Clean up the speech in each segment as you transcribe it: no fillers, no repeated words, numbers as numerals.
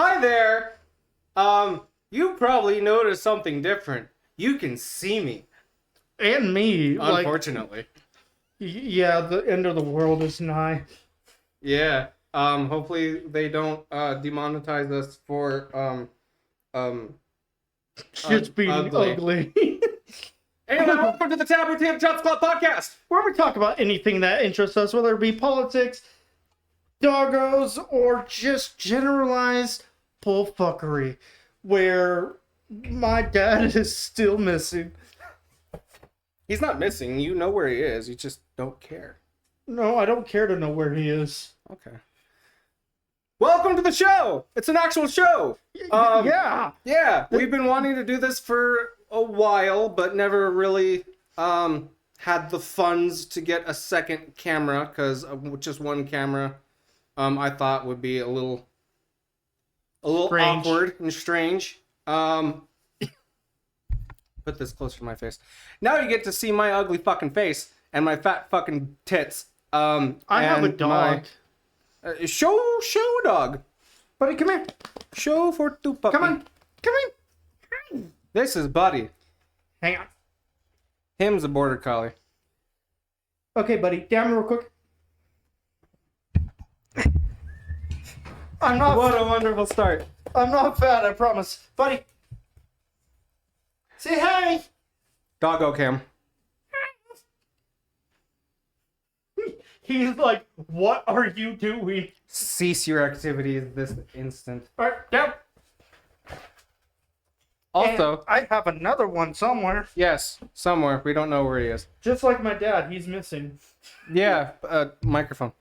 Hi there. You probably noticed something different. You can see me. And me. Unfortunately. Yeah, the end of the world is nigh. Yeah. Hopefully they don't demonetize us for Just being ugly. Anyway, welcome to the Taboo Tater Tots podcast, where we talk about anything that interests us, whether it be politics, doggos, or just generalized bullfuckery, where my dad is still missing. He's not missing. You know where he is. You just don't care. No, I don't care to know where he is. Okay. Welcome to the show. It's an actual show. Yeah. We've been wanting to do this for a while, but never really had the funds to get a second camera, because just one camera I thought would be a little Strange. awkward and strange. Put this closer to my face. Now you get to see my ugly fucking face and my fat fucking tits. I have a dog. Show a dog. Buddy, come here. Show for two puppy. Come on. This is Buddy. Hang on. Him's a border collie. Okay, buddy. Down real quick. I'm not. What a wonderful start. I'm not fat, I promise. Buddy. Say hey. Doggo cam. He's like, what are you doing? Cease your activities this instant. Alright, down. Also, And I have another one somewhere. yes, somewhere. We don't know where he is. Just like my dad, he's missing. Yeah, microphone.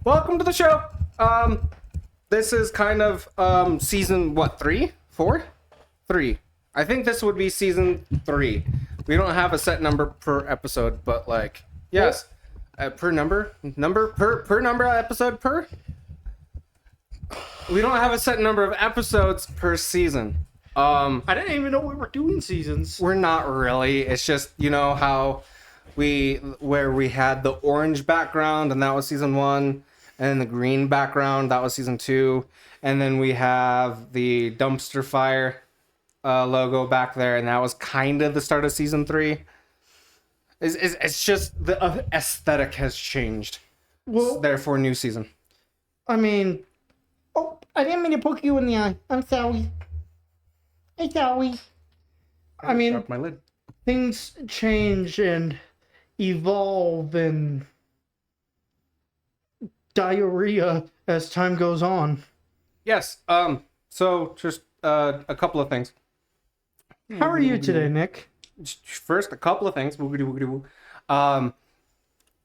Welcome to the show. This is kind of season what, 3? 4? 3. I think this would be season 3. We don't have a set number per episode, but like, yes, per number episode per. We don't have a set number of episodes per season. I didn't even know we were doing seasons. We're not really. It's just, you know how where we had the orange background and that was season 1, and then the green background, that was season 2, and then we have the dumpster fire logo back there, and that was kind of the start of season 3. It's just the aesthetic has changed. Well, Therefore, new season. I mean, oh, I didn't mean to poke you in the eye. I'm sorry. I'm sorry. I mean, Dropped my lid. things change and evolve and diarrhea as time goes on. Yes. So just a couple of things. How are you today, Nick? First, a couple of things.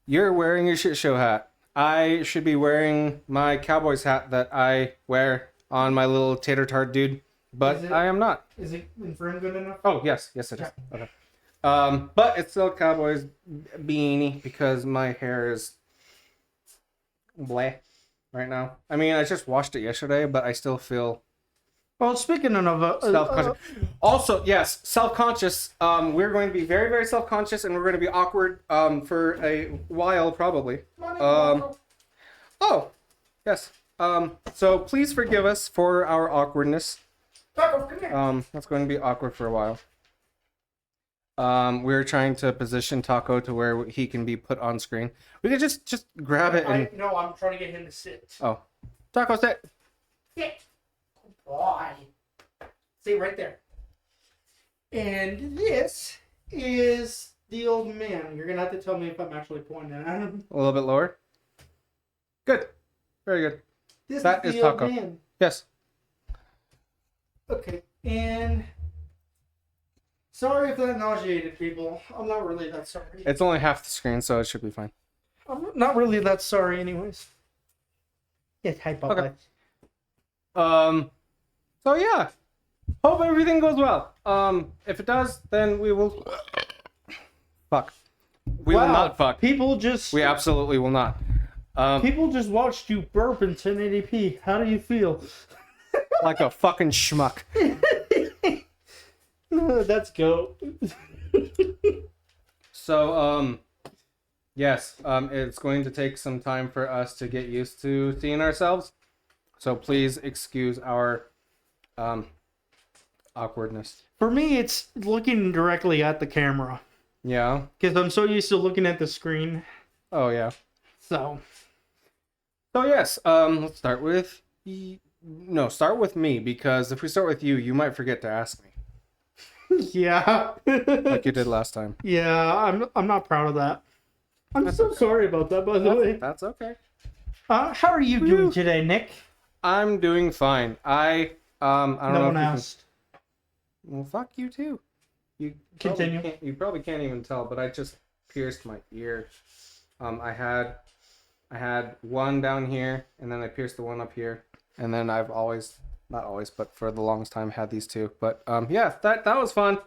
You're wearing your shit show hat. I should be wearing my Cowboys hat that I wear on my little tater tart dude, but I am not. Is it in frame good enough? Oh, yes it is. Okay. But it's still Cowboys beanie because my hair is bleh right now. I mean, I just washed it yesterday, but I still feel Well, speaking of self-conscious. Also, yes, self-conscious. We're going to be very, very self-conscious, and we're going to be awkward for a while, probably. Oh, yes. So please forgive us for our awkwardness. That's going to be awkward for a while. We're trying to position Taco to where he can be put on screen. We could just grab it and... No, I'm trying to get him to sit. Oh. Taco, sit. Sit. Boy. See right there. And this is the old man. You're gonna have to tell me if I'm actually pointing at him. A little bit lower. Good. Very good. This That is is the old Taco. man. Yes. Okay. And sorry if that nauseated people. I'm not really that sorry. It's only half the screen, so it should be fine. I'm not really that sorry, anyways. Yes, hi, Papa. Okay. So yeah. Hope everything goes well. If it does, then we will fuck. We will not fuck. People just We absolutely will not. people just watched you burp in 1080p. How do you feel? Like a fucking schmuck. That's goat. So, yes, it's going to take some time for us to get used to seeing ourselves. So please excuse our awkwardness. For me, it's looking directly at the camera. Yeah. Because I'm so used to looking at the screen. Oh yeah. So. So yes. Let's start with no. Start with me, because if we start with you, you might forget to ask me, Yeah. like you did last time. Yeah, I'm not proud of that. I'm That's so okay. sorry about that, by the way. That's okay. How are you doing today, Nick? I'm doing fine. I don't know. No one if you can- asked. Well, fuck you too. You Continue. You probably can't even tell, but I just pierced my ear. I had one down here, and then I pierced the one up here, and then I've always, not always, but for the longest time had these two. But yeah, that was fun.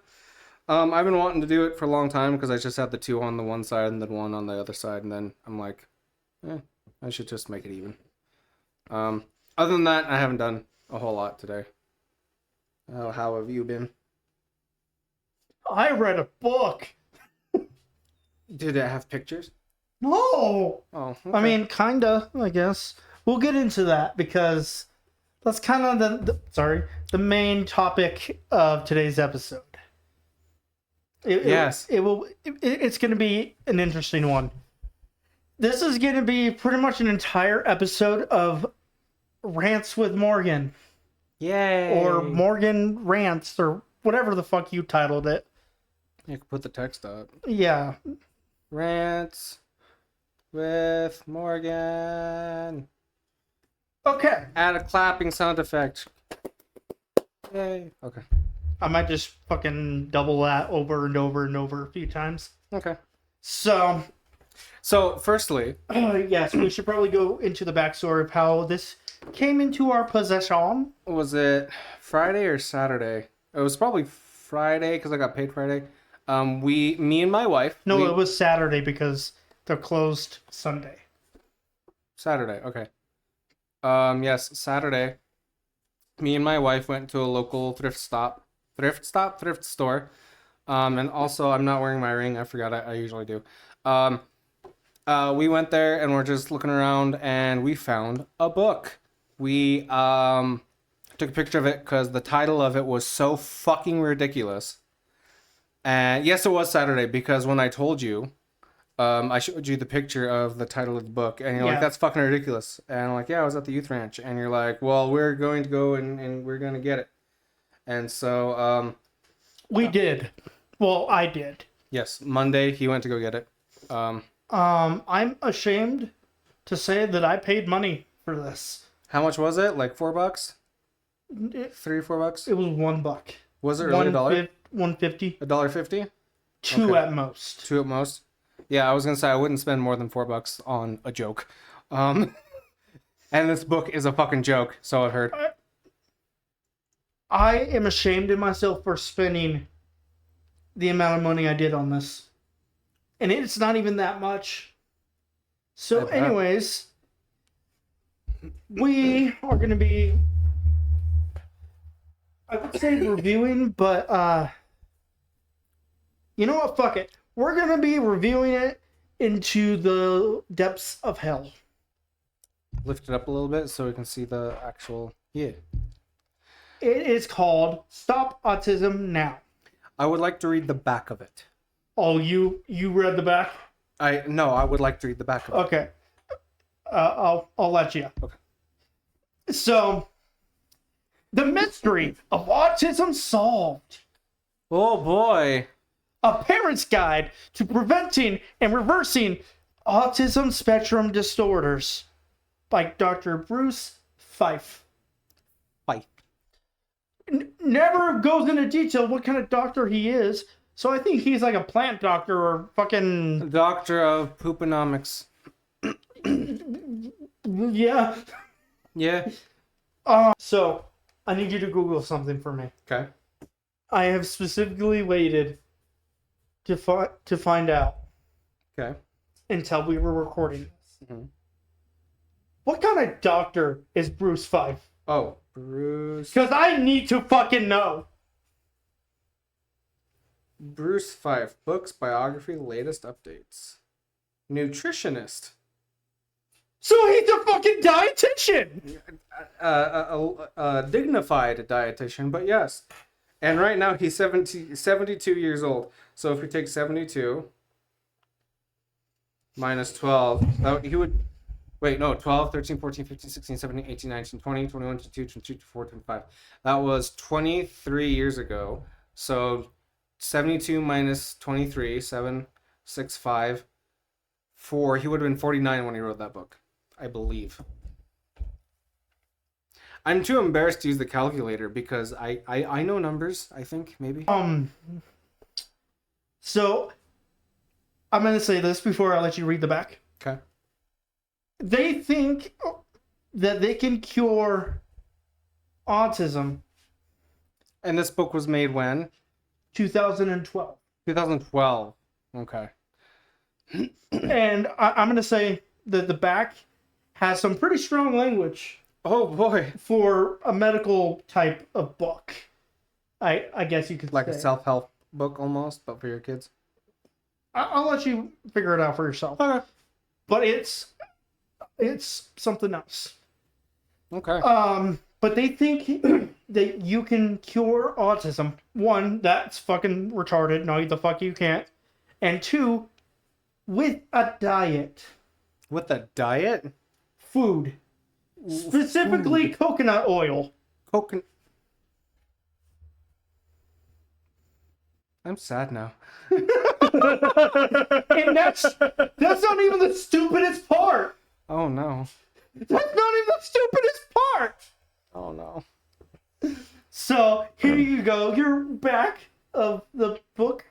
I've been wanting to do it for a long time because I just had the two on the one side and then one on the other side, and then I'm like, I should just make it even. Other than that, I haven't done a whole lot today. How have you been? I read a book. Did it have pictures? No. Oh, I okay. mean, kinda, I guess. We'll get into that because that's kind of the main topic of today's episode. Yes. It's going to be an interesting one. This is going to be pretty much an entire episode of Rants with Morgan. Yay! Or Morgan Rants, or whatever the fuck you titled it. You can put the text up. Yeah. Rants with Morgan. Okay. Add a clapping sound effect. Yay. Okay. I might just fucking double that over and over and over a few times. Okay. So, firstly, yes, we should probably go into the backstory of how this came into our possession. was it Friday or Saturday? It was probably Friday because I got paid Friday. Me and my wife. No, it was Saturday because they're closed Sunday. Saturday. Okay. Yes, Saturday. Me and my wife went to a local thrift store. And also I'm not wearing my ring. I forgot. I usually do. We went there and we're just looking around and we found a book. We took a picture of it because the title of it was so fucking ridiculous. And yes, it was Saturday because when I told you, I showed you the picture of the title of the book, and you're like, "That's fucking ridiculous." And I'm like, "Yeah, I was at the youth ranch." And you're like, "Well, we're going to go and we're going to get it." And so, we did. Well, I did. yes, Monday he went to go get it. I'm ashamed to say that I paid money for this. How much was it? Like $4? It, $3-4? it was $1. Was it really $1? $1.50. $1.50? Two Okay. at most. Two at most. Yeah, I was gonna say I wouldn't spend more than $4 on a joke. And this book is a fucking joke, so I've heard. I am ashamed of myself for spending the amount of money I did on this. And it's not even that much. So anyways, we are going to be, I would say reviewing, but you know what? Fuck it. We're going to be reviewing it into the depths of hell. Lift it up a little bit so we can see the actual... Yeah. It is called Stop Autism Now. I would like to read the back of it. Oh, you read the back? No, I would like to read the back of it. Okay. I'll let you. Okay. So, the mystery of autism solved. Oh boy. A parent's guide to preventing and reversing autism spectrum disorders by Dr. Bruce Fife. Never goes into detail what kind of doctor he is, so I think he's like a plant doctor or fucking... Doctor of Pooponomics. Yeah. Yeah. So, I need you to Google something for me. Okay. I have specifically waited to find out Okay. until we were recording this. Mm-hmm. What kind of doctor is Bruce Fife? Oh, Bruce. Because I need to fucking know. Bruce Fife. Books, biography, latest updates. Nutritionist. So he's a fucking dietitian. A dignified dietitian, but yes. And right now he's 72 years old. So if we take 72 minus 12, he would... Wait, no, 12, 13, 14, 15, 16, 17, 18, 19, 20, 21, 22, 23, 24, 25. That was 23 years ago. So 72 minus 23, 7, 6, 5, 4. He would have been 49 when he wrote that book, I believe. I'm too embarrassed to use the calculator because I know numbers, I think, maybe. So I'm going to say this before I let you read the back. Okay. They think that they can cure autism. And this book was made when? 2012. 2012. Okay. And I'm going to say that the back has some pretty strong language. Oh boy. For a medical type of book. I guess you could like say. A self-help book almost, but for your kids. I'll let you figure it out for yourself. Okay. But it's something else. Okay. But they think that you can cure autism. One, that's fucking retarded. No, the fuck you can't. And two, with a diet. With a diet? Food. Specifically coconut oil. Coconut. I'm sad now. And that's not even the stupidest part. Oh no. That's not even the stupidest part. Oh no. So here you go. Your back of the book.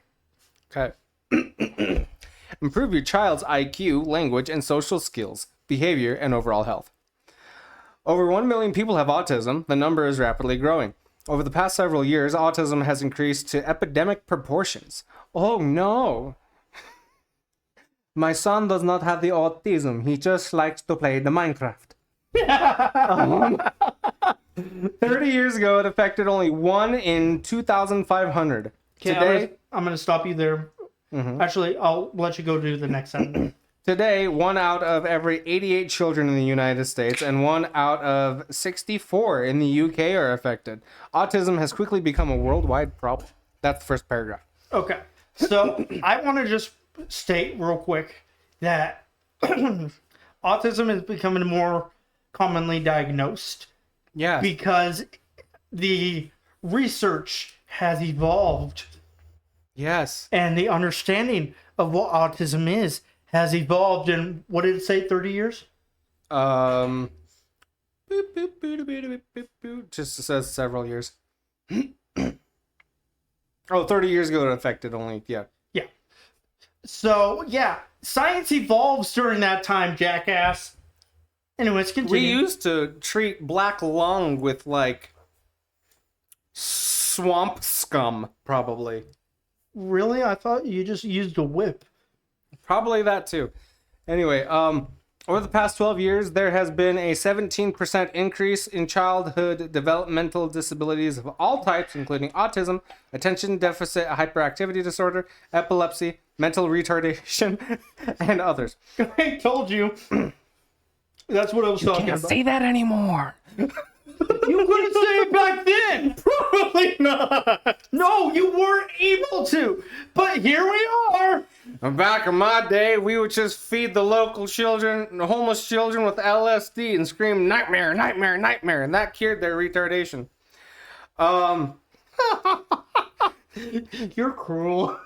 Okay. Improve your child's IQ, language, and social skills, behavior, and overall health. Over 1 million people have autism. The number is rapidly growing. Over the past several years, autism has increased to epidemic proportions. Oh no. My son does not have the autism. He just likes to play the Minecraft. 30 years ago, it affected only 1 in 2,500. Okay, Today, I'm gonna stop you there. Mhm. Actually, I'll let you go do the next sentence. Today, 1 out of every 88 children in the United States and 1 out of 64 in the UK are affected. Autism has quickly become a worldwide problem. That's the first paragraph. Okay, so I want to just state real quick that autism is becoming more commonly diagnosed. Yeah. Because the research has evolved. Yes. And the understanding of what autism is has evolved in, what did it say, 30 years? Boop, boop, boop, boop, boop, boop, boop. Just says several years. 30 years ago it affected only, yeah. Yeah. So, yeah, science evolves during that time, jackass. Anyways, continue. We used to treat black lung with, like, swamp scum, probably. Really? I thought you just used a whip. Probably that, too. Anyway, over the past 12 years, there has been a 17% increase in childhood developmental disabilities of all types, including autism, attention deficit hyperactivity disorder, epilepsy, mental retardation, and others. I told you. That's what I was talking about. Say that anymore. You couldn't say it back then. Probably not. No, you weren't able to. But here we are. Back in my day, we would just feed the local children, the homeless children, with LSD and scream nightmare, nightmare, nightmare, and that cured their retardation. You're cruel.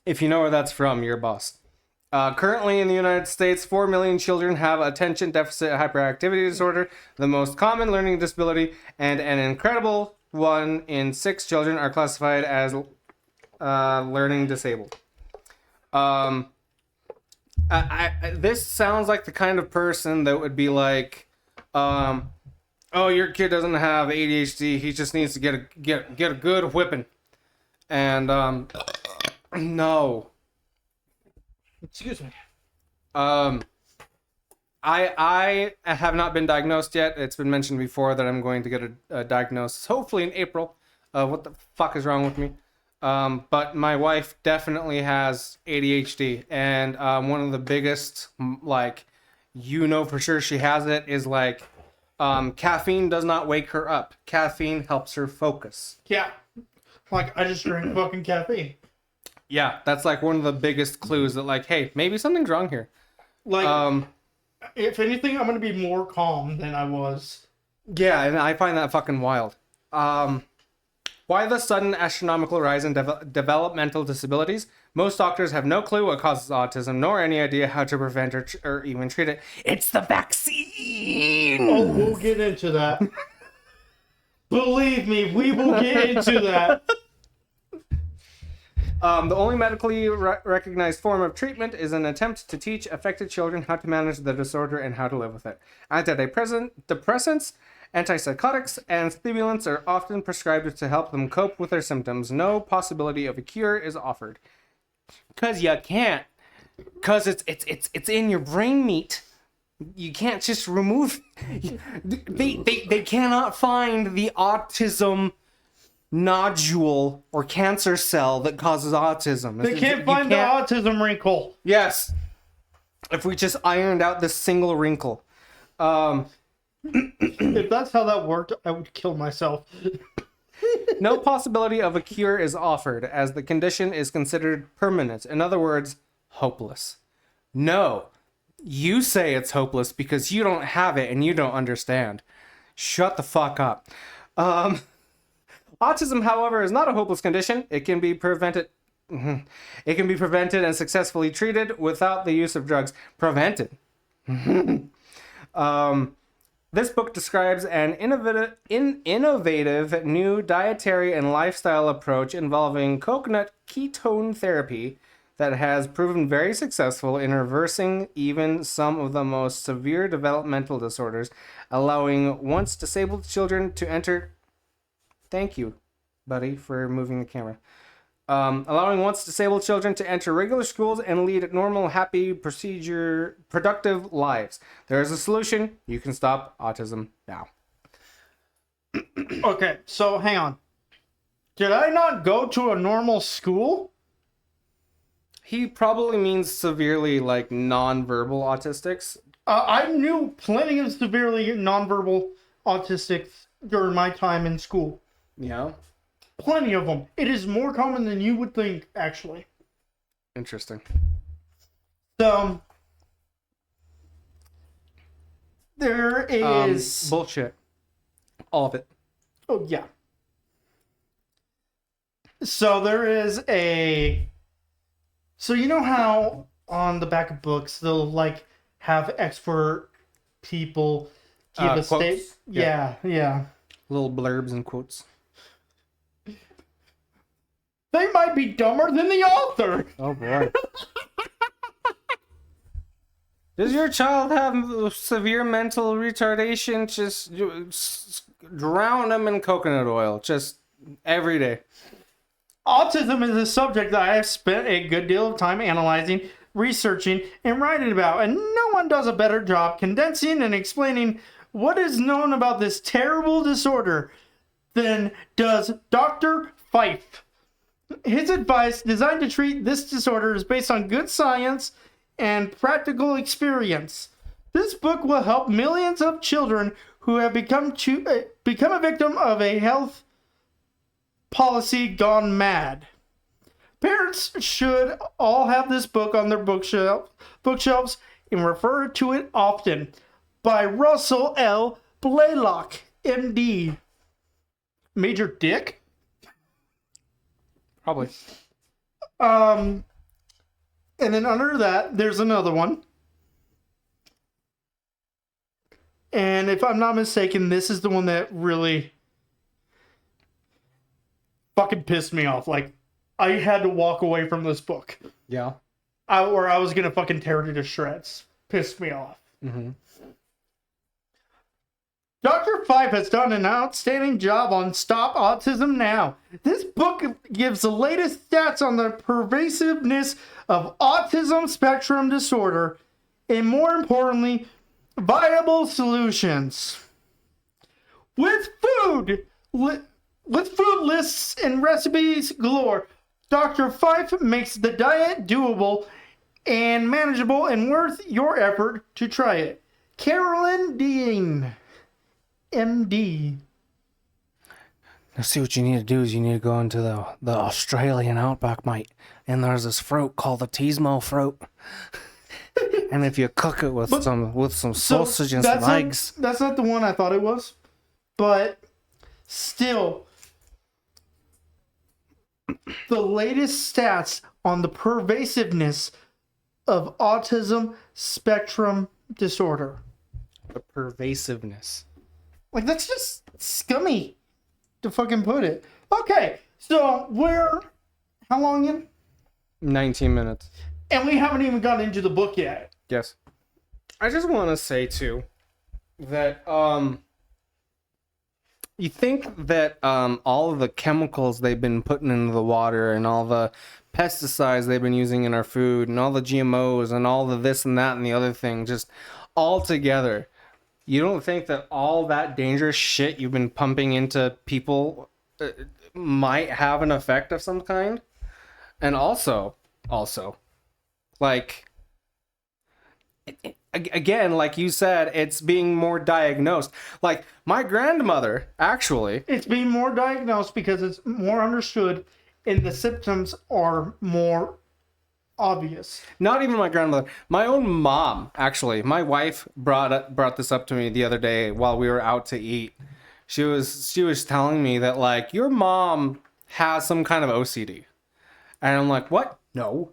If you know where that's from, you're a boss. Currently in the United States, 4 million children have attention deficit hyperactivity disorder, the most common learning disability, and an incredible 1 in 6 children are classified as learning disabled. This sounds like the kind of person that would be like, oh, your kid doesn't have ADHD, he just needs to get a good whipping. And no. Excuse me. I have not been diagnosed yet. It's been mentioned before that I'm going to get a diagnosis, hopefully in April. What the fuck is wrong with me? But my wife definitely has ADHD, and one of the biggest, you know for sure she has it is like caffeine does not wake her up. Caffeine helps her focus. Yeah. Like, I just drink fucking caffeine. Yeah, that's like one of the biggest clues that like, hey, maybe something's wrong here. Like, if anything, I'm going to be more calm than I was. Yeah, and I find that fucking wild. Why the sudden astronomical rise in developmental disabilities? Most doctors have no clue what causes autism, nor any idea how to prevent or even treat it. It's the vaccine! Oh, we'll get into that. Believe me, we will get into that. The only medically recognized form of treatment is an attempt to teach affected children how to manage the disorder and how to live with it. Antidepressants, antipsychotics, and stimulants are often prescribed to help them cope with their symptoms. No possibility of a cure is offered. Cause you can't. Cause it's in your brain meat. You can't just remove. They cannot find the autism nodule or cancer cell that causes autism. They can't find the autism wrinkle. Yes. If we just ironed out this single wrinkle. If that's how that worked, I would kill myself. No possibility of a cure is offered, as the condition is considered permanent. In other words, hopeless. No. You say it's hopeless because you don't have it and you don't understand. Shut the fuck up. Autism, however, is not a hopeless condition. It can be prevented. It can be prevented and successfully treated without the use of drugs. Prevented. This book describes an innovative new dietary and lifestyle approach involving coconut ketone therapy that has proven very successful in reversing even some of the most severe developmental disorders, allowing once disabled children to enter... Thank you, buddy, for moving the camera. Allowing once disabled children to enter regular schools and lead normal, happy, productive lives. There is a solution. You can stop autism now. Okay, so hang on. Did I not go to a normal school? He probably means severely, like, non-verbal autistics. I knew plenty of severely nonverbal autistics during my time in school. Yeah. Plenty of them. It is more common than you would think, actually. Interesting. So, there is... bullshit. All of it. Oh, yeah. So, there is a... So, you know how on the back of books, they'll, like, have expert people give a state... Yeah. Little blurbs and quotes. They might be dumber than the author. Oh, boy. Does your child have severe mental retardation? Just drown them in coconut oil. Just every day. Autism is a subject that I have spent a good deal of time analyzing, researching, and writing about, and no one does a better job condensing and explaining what is known about this terrible disorder than does Dr. Fife. His advice, designed to treat this disorder, is based on good science and practical experience. This book will help millions of children who have become a victim of a health policy gone mad. Parents should all have this book on their bookshelves and refer to it often. By Russell L. Blaylock, MD. Major Dick? Probably. And then under that, there's another one. And if I'm not mistaken, this is the one that really fucking pissed me off. Like, I had to walk away from this book. Yeah. Or I was gonna fucking tear it to shreds. Pissed me off. Mm-hmm. Dr. Fife has done an outstanding job on Stop Autism Now. This book gives the latest stats on the pervasiveness of autism spectrum disorder and, more importantly, viable solutions. With food lists and recipes galore, Dr. Fife makes the diet doable and manageable and worth your effort to try it. Carolyn Dean, MD. Now, see, what you need to do is you need to go into the Australian outback, mate. And there's this fruit called the Teasmo fruit. And if you cook it with some sausage and some eggs. That's not the one I thought it was. But still, the latest stats on the pervasiveness of autism spectrum disorder. The pervasiveness. Like, that's just scummy to fucking put it. Okay, so how long in? 19 minutes. And we haven't even gotten into the book yet. Yes. I just want to say, too, that, you think that all of the chemicals they've been putting into the water and all the pesticides they've been using in our food and all the GMOs and all the this and that and the other thing, just all together, you don't think that all that dangerous shit you've been pumping into people might have an effect of some kind? And also, like, again, like you said, it's being more diagnosed. Like, my grandmother, actually... It's being more diagnosed because it's more understood and the symptoms are more obvious. Not even my grandmother. My own mom, actually. My wife brought this up to me the other day while we were out to eat. She was telling me that, like, your mom has some kind of OCD. And I'm like, what? No.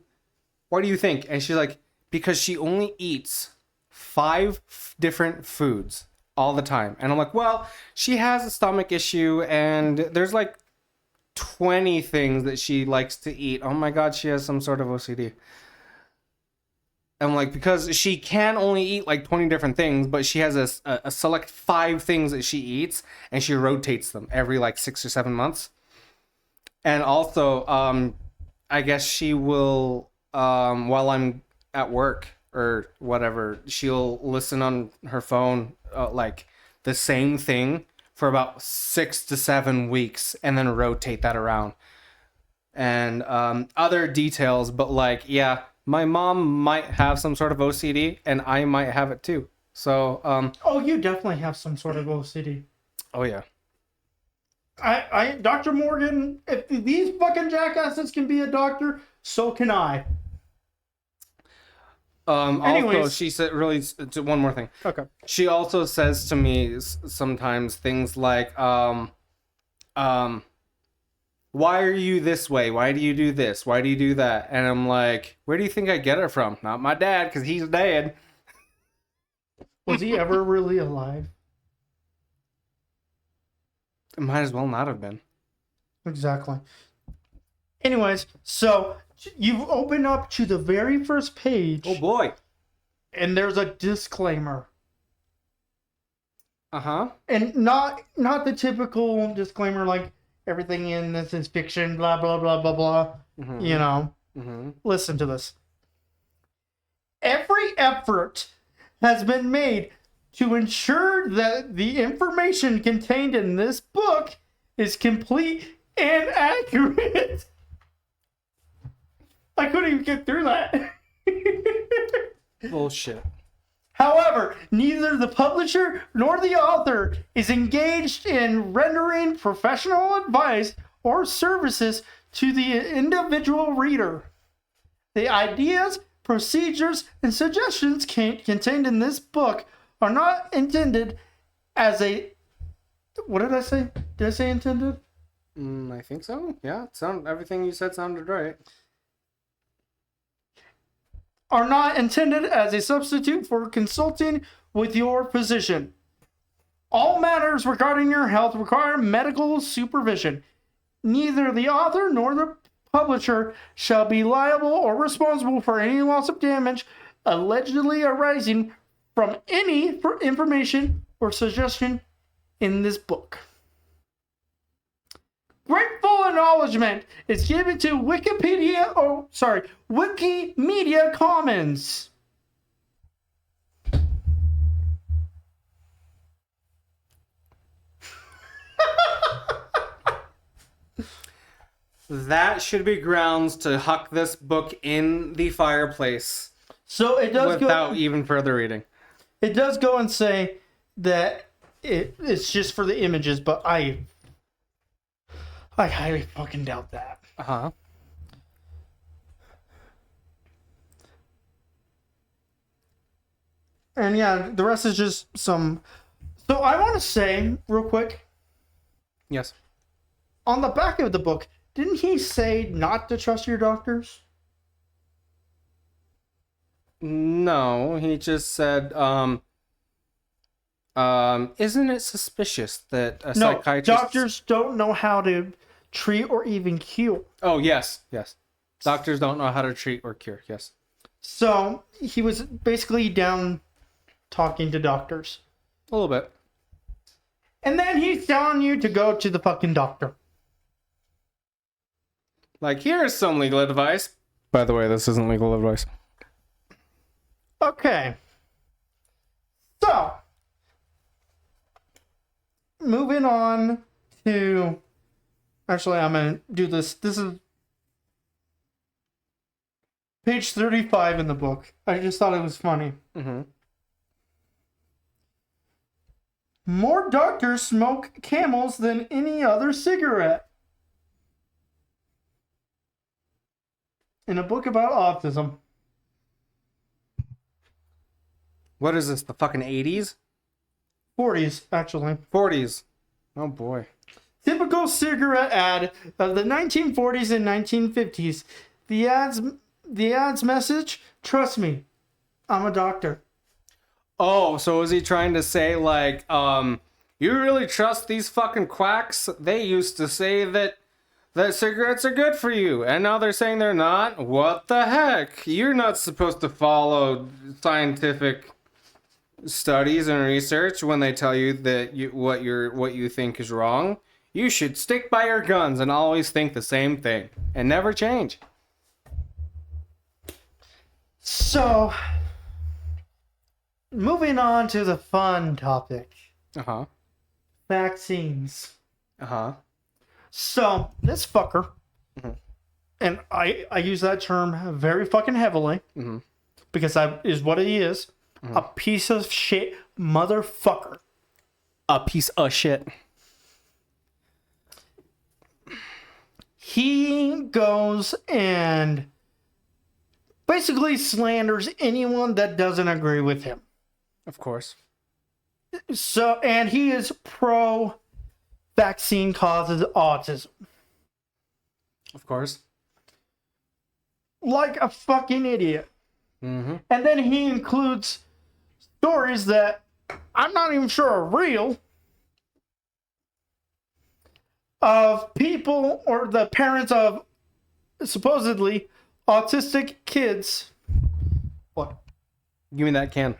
What do you think? And she's like, because she only eats 5 different foods all the time. And I'm like, well, she has a stomach issue and there's like 20 things that she likes to eat. Oh my God, she has some sort of OCD. I'm like, because she can only eat like 20 different things, but she has a select 5 things that she eats and she rotates them every like 6 or 7 months. And also, I guess she will, while I'm at work or whatever, she'll listen on her phone like the same thing for about 6 to 7 weeks and then rotate that around. And other details, but like, yeah, my mom might have some sort of OCD and I might have it too. So, oh, you definitely have some sort of OCD. Oh yeah. Dr. Morgan, if these fucking jackasses can be a doctor, so can I. Also, she said, really, one more thing. Okay. She also says to me sometimes things like, why are you this way? Why do you do this? Why do you do that? And I'm like, where do you think I get it from? Not my dad, because he's dead. Was he ever really alive? It might as well not have been. Exactly. Anyways, so you've opened up to the very first page. Oh boy. And there's a disclaimer. Uh-huh. And not the typical disclaimer like everything in this is fiction, blah, blah, blah, blah, blah. Mm-hmm. You know. Mm-hmm. Listen to this. Every effort has been made to ensure that the information contained in this book is complete and accurate. I couldn't even get through that. Bullshit. However, neither the publisher nor the author is engaged in rendering professional advice or services to the individual reader. The ideas, procedures, and suggestions contained in this book are not intended as a... What did I say? Did I say intended? I think so. Yeah, everything you said sounded right. Are not intended as a substitute for consulting with your physician. All matters regarding your health require medical supervision. Neither the author nor the publisher shall be liable or responsible for any loss of damage allegedly arising from any information or suggestion in this book. Grateful acknowledgement is given to Wikimedia Commons. That should be grounds to huck this book in the fireplace So it does without even further reading. It does go and say that it's just for the images, but I highly fucking doubt that. Uh-huh. And yeah, the rest is just some. So I want to say real quick, Yes. on the back of the book, didn't he say not to trust your doctors? No, he just said, isn't it suspicious that a No, psychiatrist... doctors don't know how to treat or even cure. Oh, yes. Doctors don't know how to treat or cure, yes. So he was basically down talking to doctors. A little bit. And then he's telling you to go to the fucking doctor. Like, here's some legal advice. By the way, this isn't legal advice. Okay. So, moving on to... Actually, I'm going to do this. This is page 35 in the book. I just thought it was funny. Mm-hmm. More doctors smoke Camels than any other cigarette. In a book about autism. What is this, the fucking 80s? 40s, actually. 40s. Oh, boy. Typical cigarette ad of the 1940s and 1950s. The ad's message, trust me, I'm a doctor. Oh, so is he trying to say, like, you really trust these fucking quacks? They used to say that cigarettes are good for you, and now they're saying they're not? What the heck? You're not supposed to follow scientific studies and research when they tell you that what you think is wrong. You should stick by your guns and always think the same thing and never change. So, moving on to the fun topic. Uh-huh. Vaccines. Uh-huh. So, this fucker, and I use that term very fucking heavily, because that is what he is, a piece of shit motherfucker. A piece of shit. He goes and basically slanders anyone that doesn't agree with him. Of course. So, and he is pro vaccine causes autism. Of course. Like a fucking idiot. Mm-hmm. And then he includes stories that I'm not even sure are real of people or the parents of supposedly autistic kids. What? Give me that can.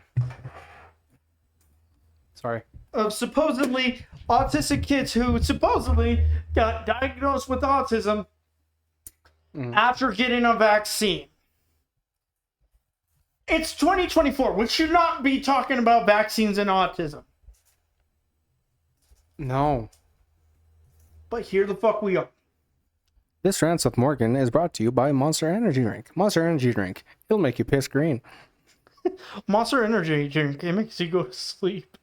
Sorry. Of supposedly autistic kids who supposedly got diagnosed with autism after getting a vaccine. It's 2024. We should not be talking about vaccines and autism. No. But here the fuck we are. This Rants with Morgan is brought to you by Monster Energy Drink. Monster Energy Drink. It'll make you piss green. Monster Energy drink. It makes you go to sleep.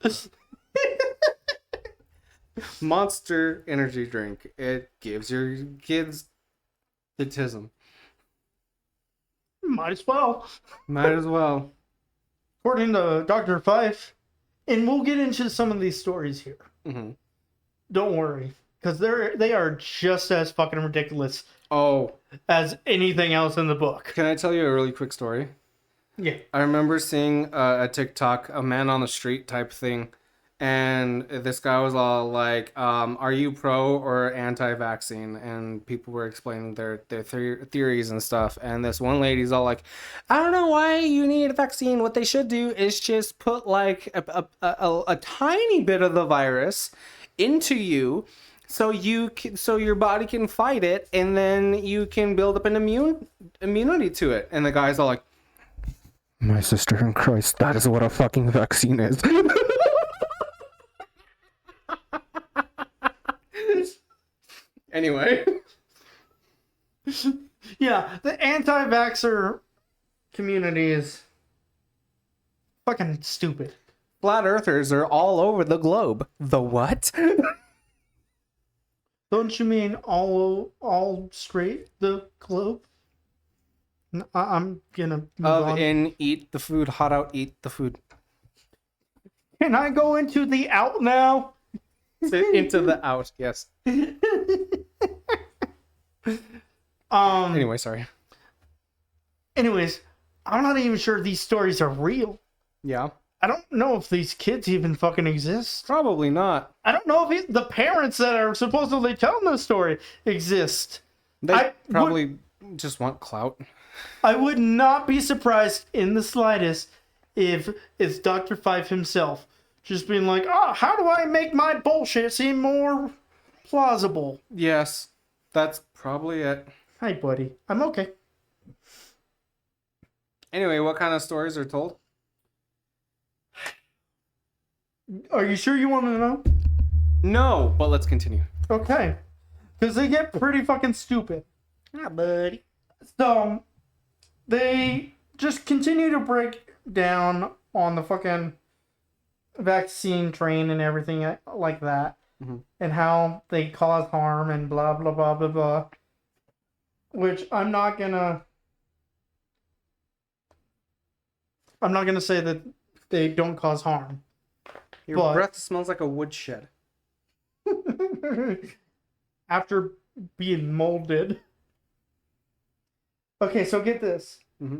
Monster Energy Drink. It gives your kids autism. Might as well. Might as well. According to Dr. Fife. And we'll get into some of these stories here. Mm-hmm. Don't worry. Because they are just as fucking ridiculous as anything else in the book. Can I tell you a really quick story? Yeah. I remember seeing a TikTok, a man on the street type thing, and this guy was all like, are you pro or anti-vaccine? And people were explaining their theories and stuff, and this one lady's all like, I don't know why you need a vaccine. What they should do is just put like a tiny bit of the virus into you, so your body can fight it, and then you can build up an immunity to it. And the guy's all like, my sister in Christ, that is what a fucking vaccine is. Anyway. Yeah, the anti-vaxxer community is fucking stupid. Flat earthers are all over the globe. The what? Don't you mean all straight the globe? I'm gonna move on. In, eat the food, hot out, eat the food. Can I go into the out now? Into the out, yes. Anyway, sorry. Anyways, I'm not even sure these stories are real. Yeah. I don't know if these kids even fucking exist. Probably not. I don't know if the parents that are supposedly telling the story exist. They probably just want clout. I would not be surprised in the slightest if it's Dr. Fife himself just being like, oh, how do I make my bullshit seem more plausible? Yes, that's probably it. Hi, buddy. I'm okay. Anyway, what kind of stories are told? Are you sure you want to know? No, but let's continue. Okay. Because they get pretty fucking stupid. Yeah, buddy. So, they just continue to break down on the fucking vaccine train and everything like that. Mm-hmm. And how they cause harm and blah, blah, blah, blah, blah. Which I'm not gonna say that they don't cause harm. Your breath smells like a woodshed. After being molded. Okay, so get this. Mm-hmm.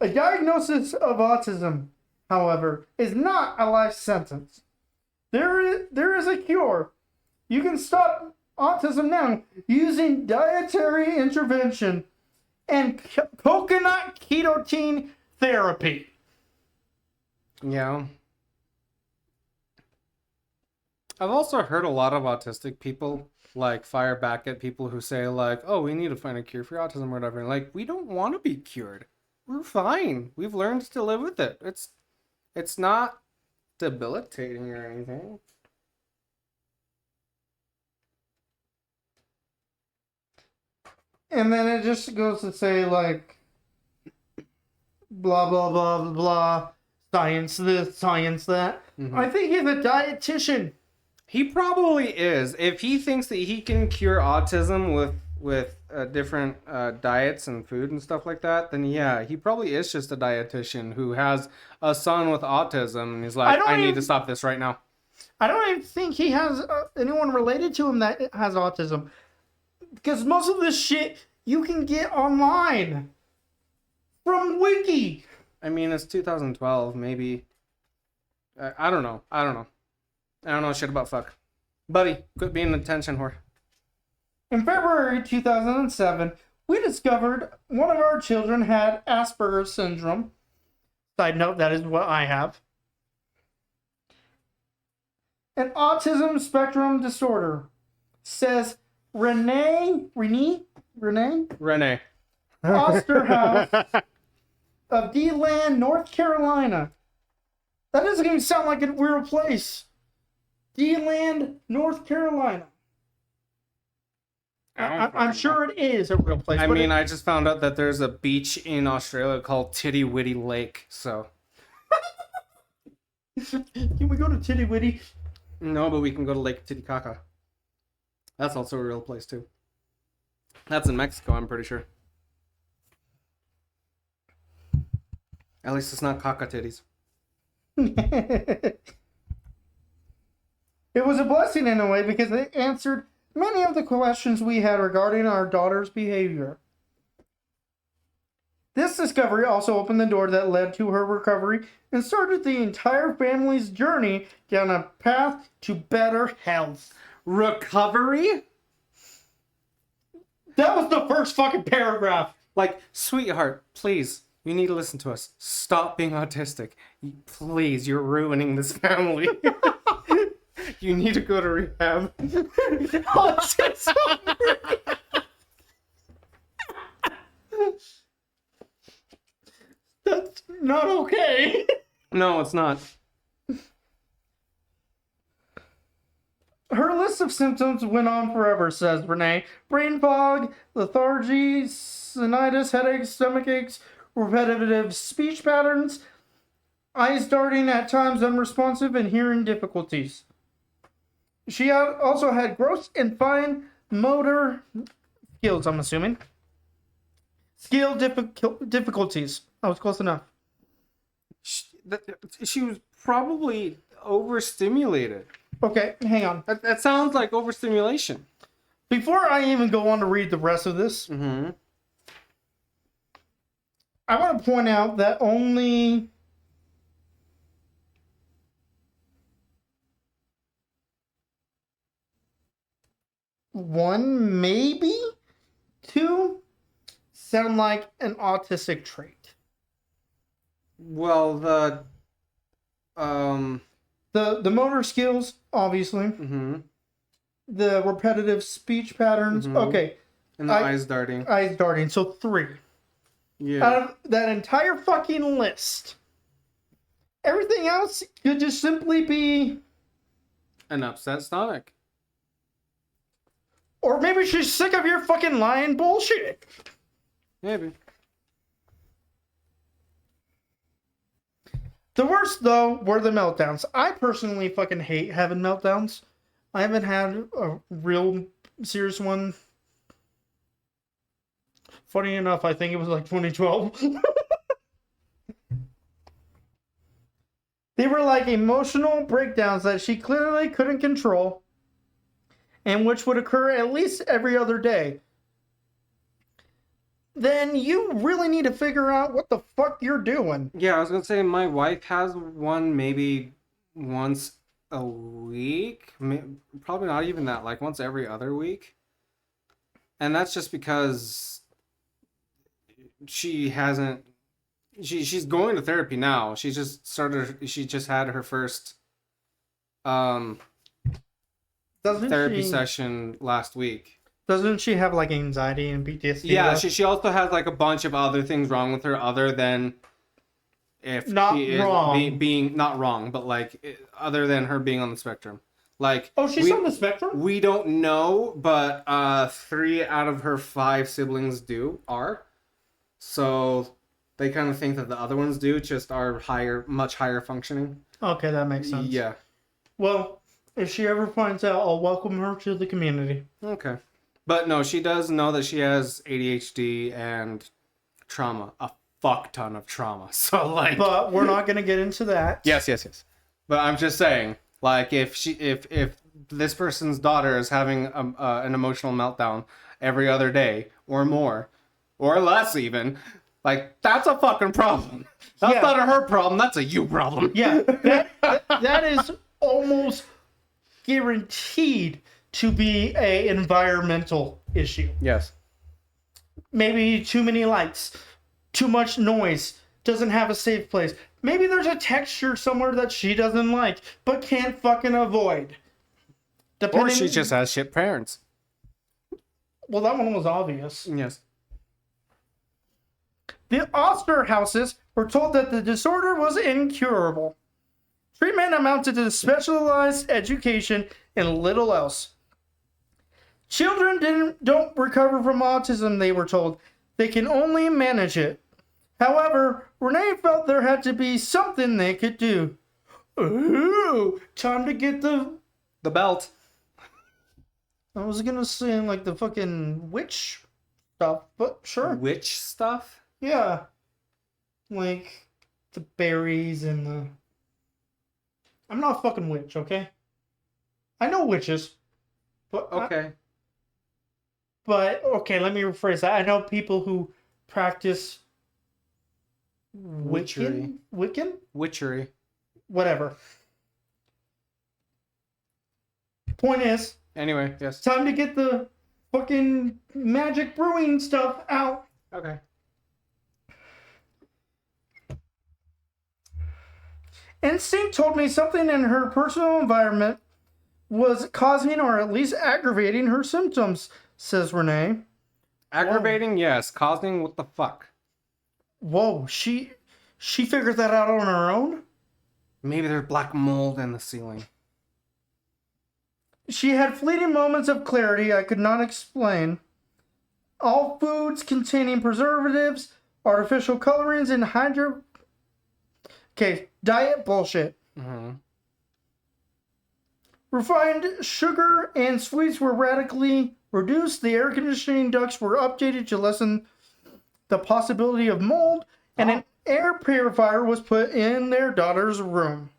A diagnosis of autism, however, is not a life sentence. There is a cure. You can stop autism now using dietary intervention and coconut ketone therapy. Yeah. I've also heard a lot of autistic people like fire back at people who say like, oh, we need to find a cure for autism or whatever. Like, we don't want to be cured. We're fine. We've learned to live with it. It's not debilitating or anything. And then it just goes to say like blah blah blah blah blah, science this, science that. Mm-hmm. I think he's a dietitian. He probably is. If he thinks that he can cure autism with different diets and food and stuff like that, then yeah, he probably is just a dietitian who has a son with autism and he's like, I need to stop this right now. I don't even think he has anyone related to him that has autism. Because most of this shit you can get online from Wiki. I mean, it's 2012, maybe. I don't know. I don't know shit about fuck. Buddy, quit being an attention whore. In February 2007, we discovered one of our children had Asperger's syndrome. Side note, that is what I have. An autism spectrum disorder, says Renee Osterhouse of DeLand, North Carolina. That doesn't even sound like a real place. DeLand, North Carolina. I'm sure it is a real place. I mean, I just found out that there's a beach in Australia called Titty Witty Lake, so. Can we go to Titty Witty? No, but we can go to Lake Titicaca. That's also a real place, too. That's in Mexico, I'm pretty sure. At least it's not caca titties. It was a blessing in a way because it answered many of the questions we had regarding our daughter's behavior. This discovery also opened the door that led to her recovery and started the entire family's journey down a path to better health. Recovery? That was the first fucking paragraph. Like, sweetheart, please, you need to listen to us. Stop being autistic. Please, you're ruining this family. You need to go to rehab. Autism. That's not okay. No, it's not. Her list of symptoms went on forever, says Renee. Brain fog, lethargy, sinusitis, headaches, stomach aches, repetitive speech patterns, eyes darting at times unresponsive, and hearing difficulties. She also had gross and fine motor skills, I'm assuming. Skill difficulties. I was close enough. She was probably overstimulated. Okay, hang on. That sounds like overstimulation. Before I even go on to read the rest of this, Mm-hmm. I want to point out that only one, maybe two, sound like an autistic trait. Well, the motor skills, obviously. Mm-hmm. The repetitive speech patterns. Mhm. Okay. And the eyes darting. Eyes darting. So 3. Yeah. Out of that entire fucking list, everything else could just simply be... An upset stomach. Or maybe she's sick of your fucking lying bullshit. Maybe. The worst, though, were the meltdowns. I personally fucking hate having meltdowns. I haven't had a real serious one. Funny enough, I think it was like 2012. They were like emotional breakdowns that she clearly couldn't control, and which would occur at least every other day. Then you really need to figure out what the fuck you're doing. Yeah, I was gonna say my wife has one maybe once a week. Probably not even that, like once every other week. And that's just because she hasn't... She's going to therapy now. She just had her first therapy session last week. Doesn't she have like anxiety and PTSD? Yeah, she also has like a bunch of other things wrong with her other than if not she is wrong. being not wrong, but like other than her being on the spectrum. Like, oh, she's on the spectrum? We don't know, but 3 out of her 5 siblings are. So they kind of think that the other ones do, just are much higher functioning. Okay, that makes sense. Yeah. Well, if she ever finds out, I'll welcome her to the community. Okay. But no, she does know that she has ADHD and trauma. A fuck ton of trauma. So like... But we're not going to get into that. Yes. But I'm just saying, like, if this person's daughter is having an emotional meltdown every other day or more, or less even, like, that's a fucking problem. That's not a her problem. That's a you problem. Yeah, that is almost guaranteed to be a environmental issue. Yes. Maybe too many lights, too much noise, doesn't have a safe place. Maybe there's a texture somewhere that she doesn't like, but can't fucking avoid. Or she just has shit parents. Well, that one was obvious. Yes. The Osterhauses were told that the disorder was incurable. Treatment amounted to specialized education and little else. Children don't recover from autism, they were told. They can only manage it. However, Renee felt there had to be something they could do. Ooh, time to get the belt. I was gonna say like the fucking witch stuff, but sure. Witch stuff? Yeah. Like the berries and the... I'm not a fucking witch, okay? I know witches. But okay. Okay, let me rephrase that. I know people who practice Witchery. Wiccan? Witchery. Whatever. Point is, anyway, yes. Time to get the fucking magic brewing stuff out. Okay. Instinct told me something in her personal environment was causing or at least aggravating her symptoms, says Renee. Aggravating, whoa. Yes. Causing, what the fuck? Whoa, she figured that out on her own? Maybe there's black mold in the ceiling. She had fleeting moments of clarity I could not explain. All foods containing preservatives, artificial colorings, and diet bullshit. Mm-hmm. Refined sugar and sweets were radically reduced. The air conditioning ducts were updated to lessen the possibility of mold, and an air purifier was put in their daughter's room.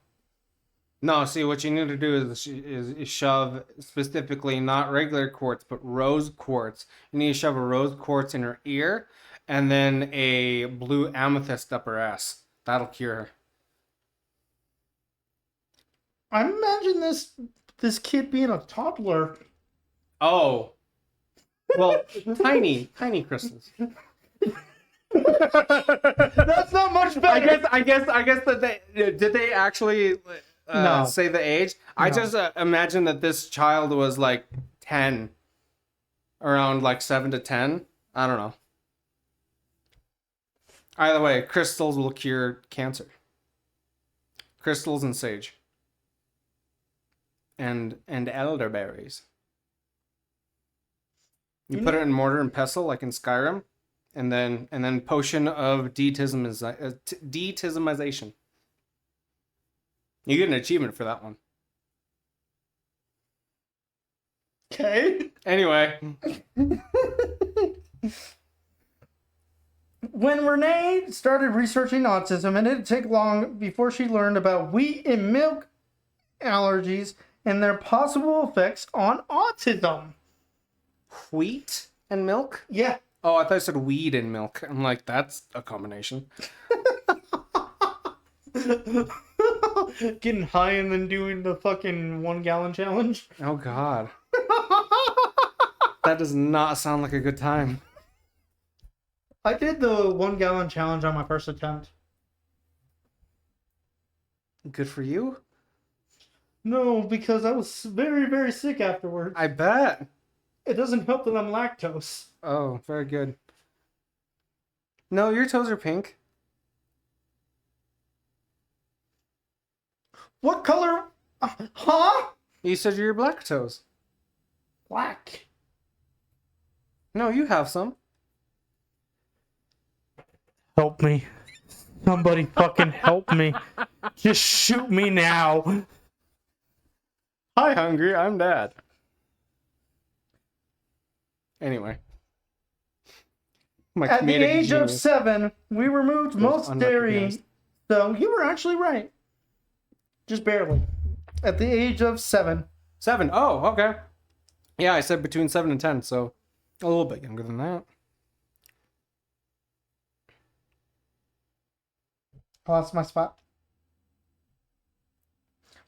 No, see, what you need to do is shove specifically not regular quartz, but rose quartz. You need to shove a rose quartz in her ear, and then a blue amethyst up her ass. That'll cure her. I imagine this kid being a toddler. Oh. Well, tiny crystals. That's not much better. I guess that did they actually No. say the age? I just imagine that this child was like 10, around like 7 to 10. I don't know. Either way, crystals will cure cancer. Crystals and sage. And elderberries. You put it in mortar and pestle like in Skyrim, and then potion of detismization. You get an achievement for that one. Okay. Anyway. When Renee started researching autism, it didn't take long before she learned about wheat and milk allergies and their possible effects on autism. Wheat and milk? Yeah. Oh, I thought I said weed and milk. I'm like, that's a combination. Getting high and then doing the fucking 1 gallon challenge. Oh, God. That does not sound like a good time. I did the 1 gallon challenge on my first attempt. Good for you? No, because I was very, very sick afterwards. I bet. It doesn't help that I'm lactose. Oh, very good. No, your toes are pink. What color? Huh? You said you're black toes. Black. No, you have some. Help me. Somebody fucking help me. Just shoot me now. Hi, hungry. I'm Dad. Anyway. At the age of 7, we removed most dairy. So you were actually right. Just barely. At the age of 7. 7. Oh, okay. Yeah, I said between 7 and 10, so a little bit younger than that. I lost my spot.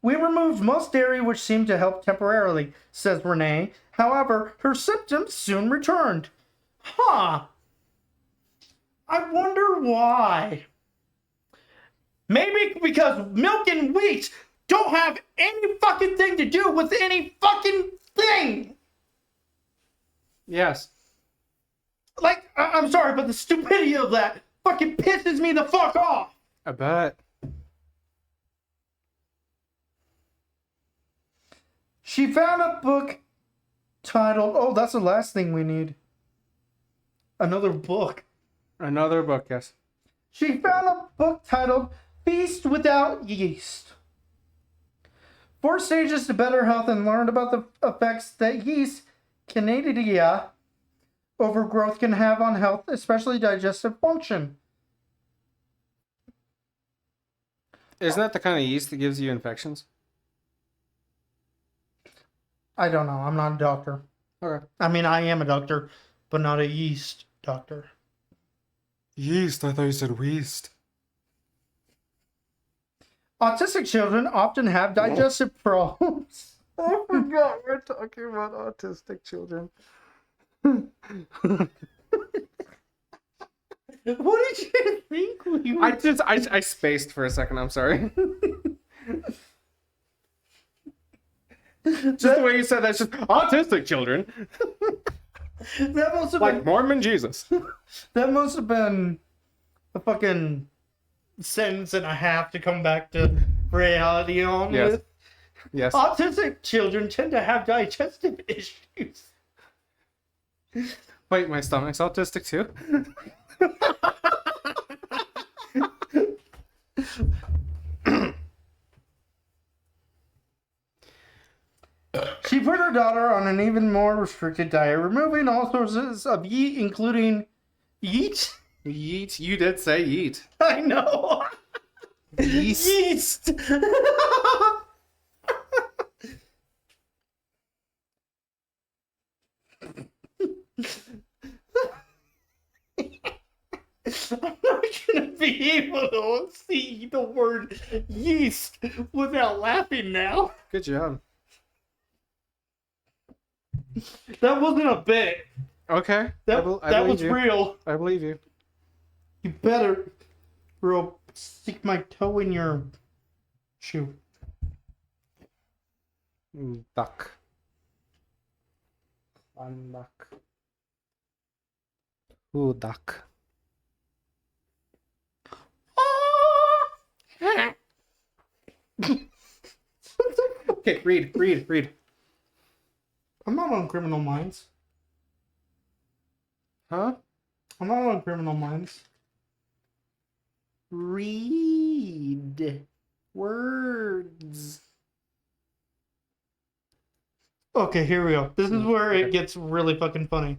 We removed most dairy, which seemed to help temporarily, says Renee. However, her symptoms soon returned. Huh. I wonder why. Maybe because milk and wheat don't have any fucking thing to do with any fucking thing. Yes. Like, I'm sorry, but the stupidity of that fucking pisses me the fuck off. I bet. She found a book titled, oh, that's the last thing we need. Another book. Another book, yes. She found a book titled Feast Without Yeast. 4 stages to better health, and learned about the effects that yeast, Candida, overgrowth can have on health, especially digestive function. Isn't that the kind of yeast that gives you infections? I don't know. I'm not a doctor. Okay. I mean, I am a doctor, but not a yeast doctor. Yeast? I thought you said weast. Autistic children often have digestive problems. I forgot we're talking about autistic children. What did you think we were... I spaced for a second, I'm sorry. Just the way you said that's just autistic children. That must have Like been... Mormon Jesus. That must have been a fucking sentence and a half to come back to reality on Yes. with. Yes. Autistic children tend to have digestive issues. Wait, my stomach's autistic too? She put her daughter on an even more restricted diet, removing all sources of yeast, including yeast. Yeet. You did say yeet. I know. Yeast. Yeast. I'm not gonna be able to see the word yeast without laughing now. Good job. That wasn't a bit. Okay. That believe was you. real. I believe you. You better, bro, stick my toe in your shoe. Duck. One duck. Ooh, duck. Okay, read. I'm not on Criminal Minds. Huh? I'm not on Criminal Minds. Read words. Okay, here we go. This is where it gets really fucking funny.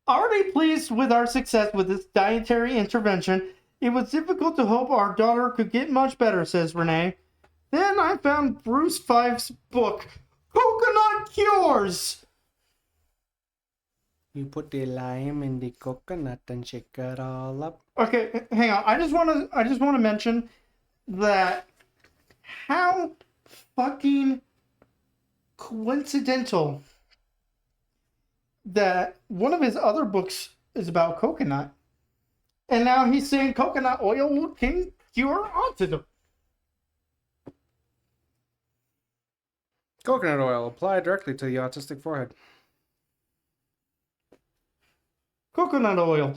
Already pleased with our success with this dietary intervention, it was difficult to hope our daughter could get much better, says Renee. Then I found Bruce Five's book, Coconut Cures. You put the lime in the coconut and shake it all up. Okay, hang on. I just want to mention that how fucking coincidental that one of his other books is about coconut, and now he's saying coconut oil can cure autism. Coconut oil applied directly to the autistic forehead. Coconut oil.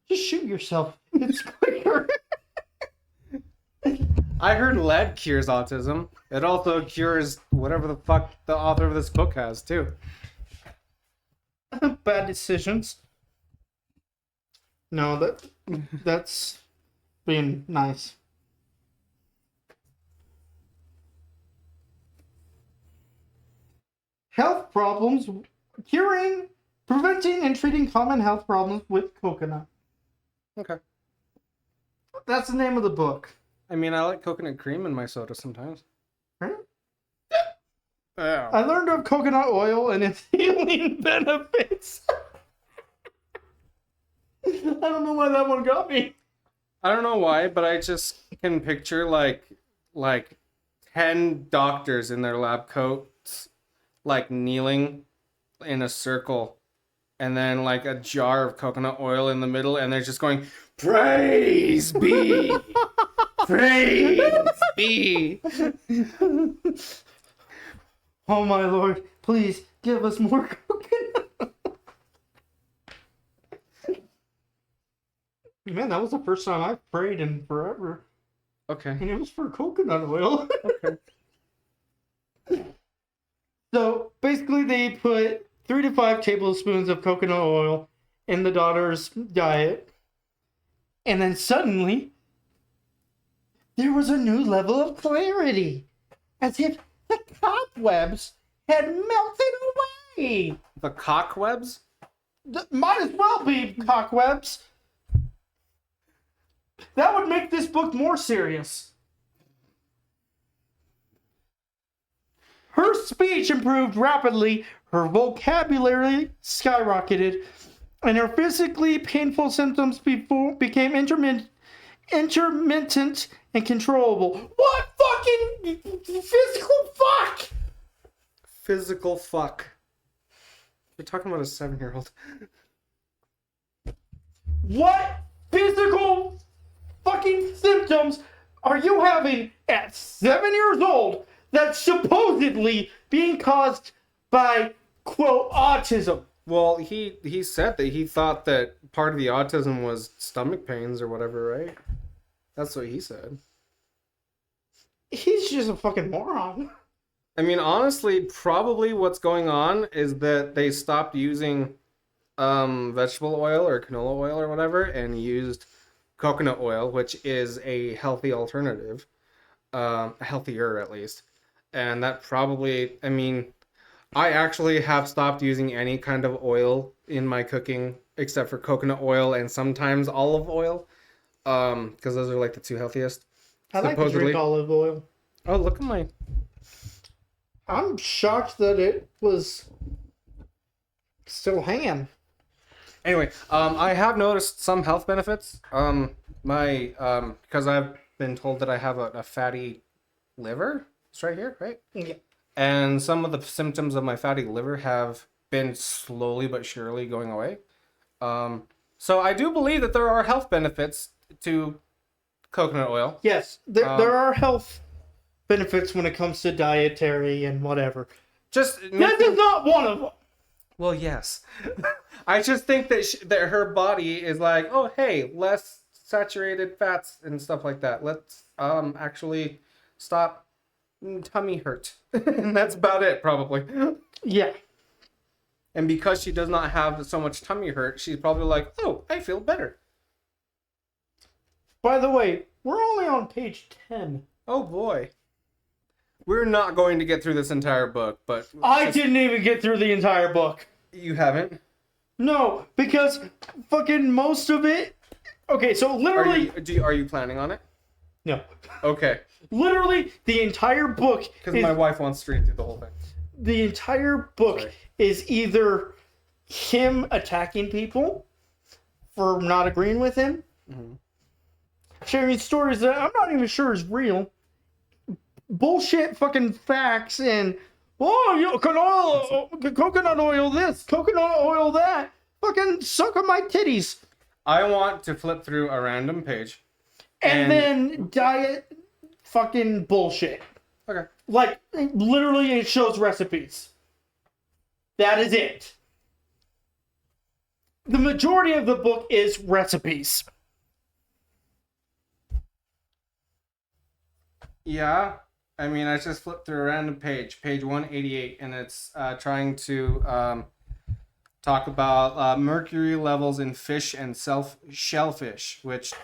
Just shoot yourself. It's quicker. I heard lead cures autism. It also cures whatever the fuck the author of this book has, too. Bad decisions. No, that's being nice. Health problems, preventing and treating common health problems with coconut. Okay. That's the name of the book. I mean, I like coconut cream in my soda sometimes. Huh? Yeah. I learned of coconut oil and its healing benefits. I don't know why that one got me. I don't know why, but I just can picture like 10 doctors in their lab coats, like kneeling in a circle, and then like a jar of coconut oil in the middle, and they're just going, "Praise be, praise be." Oh my lord, please give us more coconut. Man, that was the first time I've prayed in forever. Okay. And it was for coconut oil. Okay. So basically, they put 3 to 5 tablespoons of coconut oil in the daughter's diet. And then suddenly, there was a new level of clarity. As if the cobwebs had melted away. The cockwebs? Might as well be cobwebs. That would make this book more serious. Her speech improved rapidly, her vocabulary skyrocketed, and her physically painful symptoms became intermittent and controllable. What fucking physical fuck? Physical fuck. You're talking about a 7-year-old. What physical fucking symptoms are you having at 7 years old that's supposedly being caused by, quote, autism? Well, he said that he thought that part of the autism was stomach pains or whatever, right? That's what he said. He's just a fucking moron. I mean, honestly, probably what's going on is that they stopped using vegetable oil or canola oil or whatever and used coconut oil, which is a healthy alternative, healthier at least. And that probably, I mean, I actually have stopped using any kind of oil in my cooking except for coconut oil and sometimes olive oil, because those are like the two healthiest. I like to drink olive oil. Oh, look at my... I'm shocked that it was still hanging. Anyway, I have noticed some health benefits. Because I've been told that I have a fatty liver. It's right here, right? Yeah. And some of the symptoms of my fatty liver have been slowly but surely going away. So I do believe that there are health benefits to coconut oil. Yes, there are health benefits when it comes to dietary and whatever. Just That is not one of them. Well, yes. I just think that her body is like, oh, hey, less saturated fats and stuff like that. Let's actually stop tummy hurt. And that's about it, probably. Yeah. And because she does not have so much tummy hurt, she's probably like, oh, I feel better. By the way, we're only on page 10. Oh, boy. We're not going to get through this entire book, but... I didn't even get through the entire book. You haven't? No, because fucking most of it... Okay, so literally... Are you planning on it? No. Okay. Literally, the entire book... Because my wife wants to read through the whole thing. The entire book is either him attacking people for not agreeing with him, sharing stories that I'm not even sure is real, bullshit fucking facts, and coconut oil this, coconut oil that, fucking suck on my titties. I want to flip through a random page. And then diet fucking bullshit. Okay. Like, literally it shows recipes. That is it. The majority of the book is recipes. Yeah. I mean, I just flipped through a random page 188, and it's trying to talk about mercury levels in fish and shellfish, which,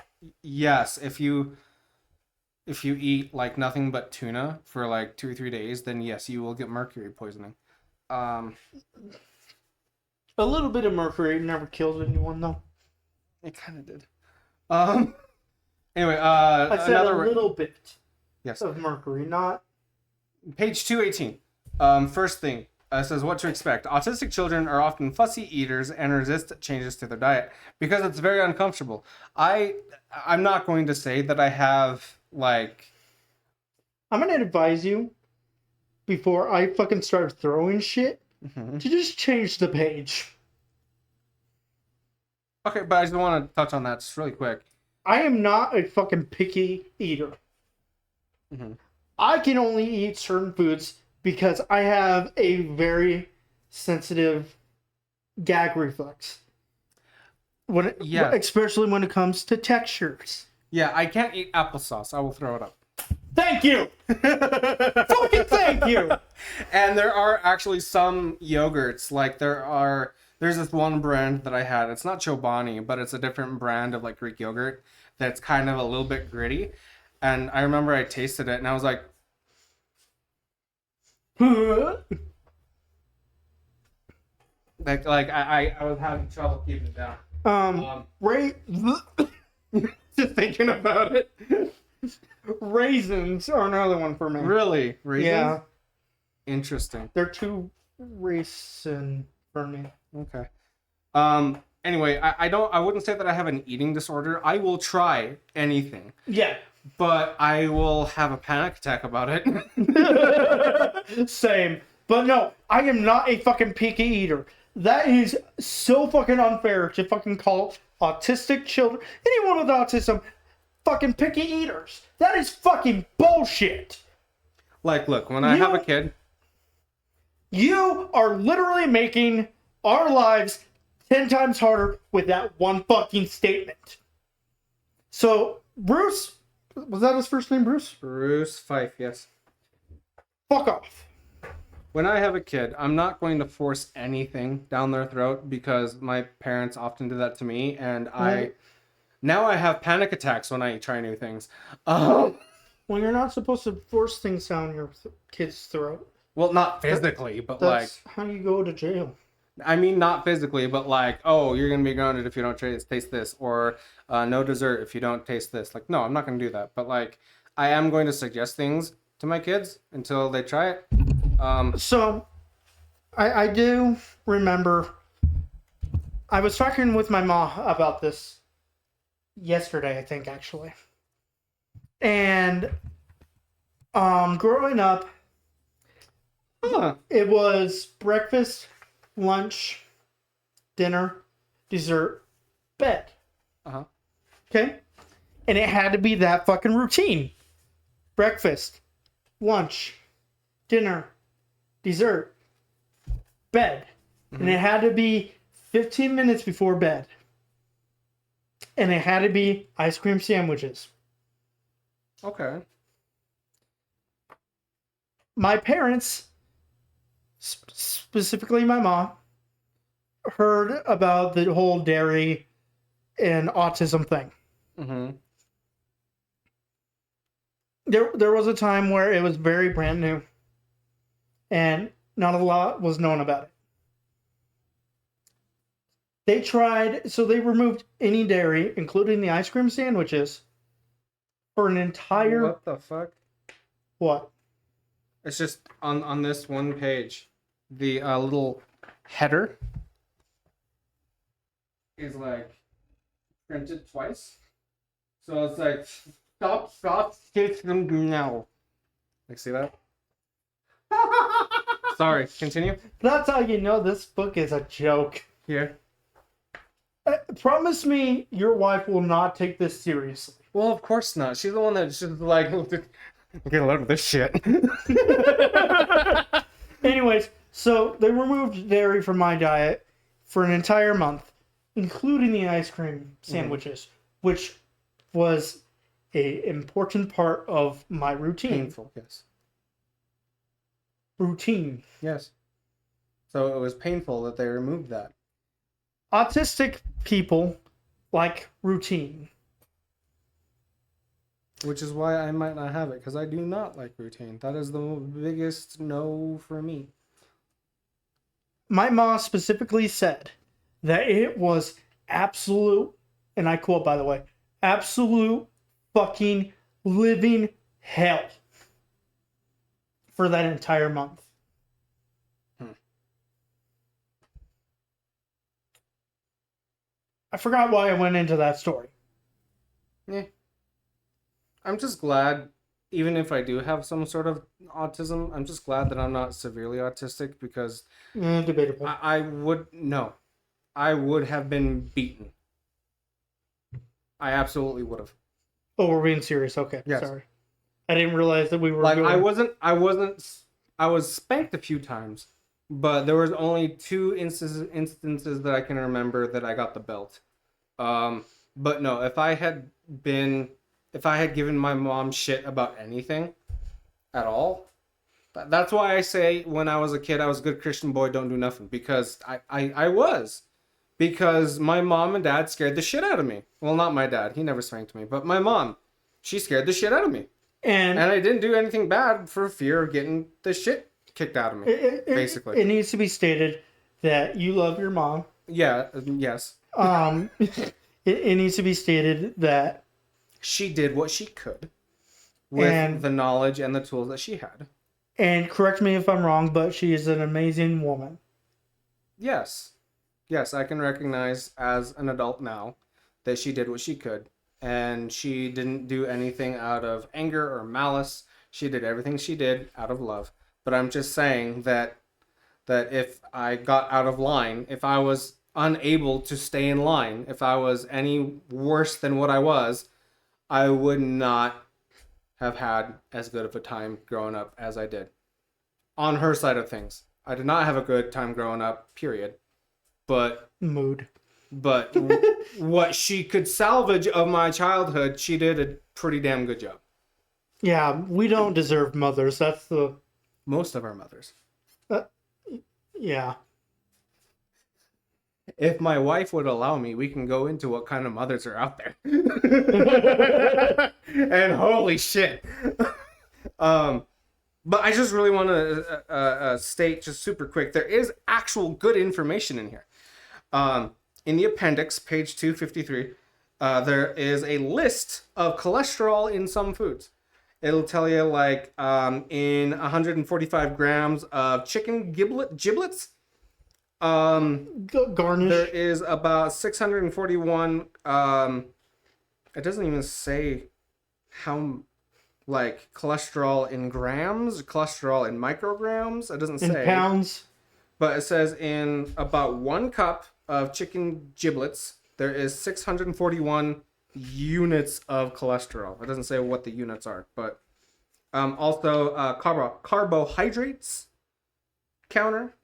yes, if you eat like nothing but tuna for like 2 or 3 days, then yes, you will get mercury poisoning. A little bit of mercury never kills anyone, though. It kind of did. Anyway, I said another a little bit. Yes. Of mercury, not... Page 218. First thing, says what to expect. Autistic children are often fussy eaters and resist changes to their diet because it's very uncomfortable. I'm not going to say that I have, like... I'm going to advise you, before I fucking start throwing shit, to just change the page. Okay, but I just want to touch on that just really quick. I am not a fucking picky eater. I can only eat certain foods because I have a very sensitive gag reflex. Especially when it comes to textures. Yeah, I can't eat applesauce. I will throw it up. Thank you! Fucking thank you! And there are actually some yogurts, like there's this one brand that I had. It's not Chobani, but it's a different brand of like Greek yogurt that's kind of a little bit gritty. And I remember I tasted it and I was like, I was having trouble keeping it down. Just thinking about it. Raisins are another one for me. Really? Raisins? Yeah. Interesting. They're too raisin for me. Okay. Anyway, I wouldn't say that I have an eating disorder. I will try anything. Yeah. But I will have a panic attack about it. Same. But no, I am not a fucking picky eater. That is so fucking unfair to fucking call autistic children, anyone with autism, fucking picky eaters. That is fucking bullshit. Like, look, when I have a kid... You are literally making our lives 10 times harder with that one fucking statement. So, Bruce, Was that his first name, Bruce? Bruce Fife, yes. Fuck off. When I have a kid, I'm not going to force anything down their throat because my parents often do that to me, and now I have panic attacks when I try new things. Well, you're not supposed to force things down your kid's throat. Well, not physically, but That's how you go to jail. I mean, not physically, but like, oh, you're gonna be grounded if you don't taste this, or no dessert if you don't taste this. Like, no, I'm not gonna do that. But like, I am going to suggest things to my kids until they try it. So, I do remember I was talking with my mom about this yesterday, I think, actually. And growing up, it was breakfast, lunch, dinner, dessert, bed. Okay? And it had to be that fucking routine. Breakfast, lunch, dinner, dessert, bed. And it had to be 15 minutes before bed. And it had to be ice cream sandwiches. Okay. My parents, specifically my mom, heard about the whole dairy and autism thing. There was a time where it was very brand new and not a lot was known about it. They tried, so they removed any dairy, including the ice cream sandwiches, for an entire... What the fuck? What? It's just on this one page, the little header is like printed twice. So it's like, stop, take them now. Like, see that? Sorry, continue. That's how you know this book is a joke. Here. Promise me your wife will not take this seriously. Well, of course not. She's the one that's just like, get a load of this shit. Anyways, so they removed dairy from my diet for an entire month, including the ice cream sandwiches, which was an important part of my routine. Painful, yes. Routine. Yes. So it was painful that they removed that. Autistic people like routine. Which is why I might not have it, because I do not like routine. That is the biggest no for me. My mom specifically said that it was absolute, and I quote, by the way, absolute fucking living hell for that entire month. I forgot why I went into that story. Yeah. I'm just glad, even if I do have some sort of autism, I'm just glad that I'm not severely autistic, because Debatable. I would have been beaten. I absolutely would have. Oh, we're being serious. Okay, yes. Sorry. I didn't realize that we were like going... I was spanked a few times, but there was only 2 instances that I can remember that I got the belt. But no, if I had given my mom shit about anything at all, that's why I say when I was a kid I was a good Christian boy, don't do nothing, because I was. Because my mom and dad scared the shit out of me. Well, not my dad. He never spanked me. But my mom, she scared the shit out of me. And I didn't do anything bad for fear of getting the shit kicked out of me, basically. It needs to be stated that you love your mom. Yeah, yes. It needs to be stated that she did what she could with the knowledge and the tools that she had. And correct me if I'm wrong, but she is an amazing woman. Yes. Yes, I can recognize as an adult now that she did what she could. And she didn't do anything out of anger or malice. She did everything she did out of love. But I'm just saying that if I got out of line, if I was unable to stay in line, if I was any worse than what I was, I would not have had as good of a time growing up as I did. On her side of things. I did not have a good time growing up, period. But... Mood. But what she could salvage of my childhood, she did a pretty damn good job. Yeah, we don't deserve mothers. That's the... Most of our mothers. Yeah. If my wife would allow me, we can go into what kind of mothers are out there. And holy shit. But I just really want to state just super quick, there is actual good information in here. In the appendix, page 253, there is a list of cholesterol in some foods. It'll tell you like in 145 grams of chicken giblets, Garnish. there is about 641. It doesn't even say how like cholesterol in grams, cholesterol in micrograms. It doesn't say in pounds. But it says in about 1 cup of chicken giblets, there is 641 units of cholesterol. It doesn't say what the units are, but also carbohydrates counter.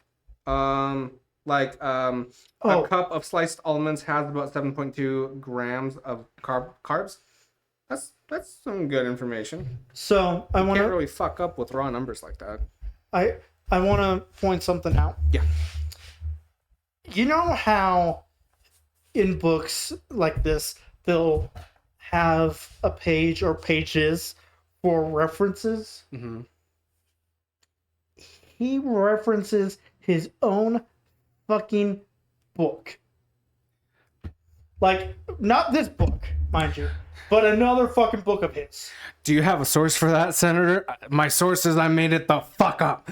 A cup of sliced almonds has about 7.2 grams of carbs. That's some good information. So I want Can't to really fuck up with raw numbers like that. I want to point something out. Yeah. You know how in books like this they'll have a page or pages for references? Mm-hmm. He references his own fucking book. Like, not this book, mind you, but another fucking book of his. Do you have a source for that, Senator? My source is I made it the fuck up.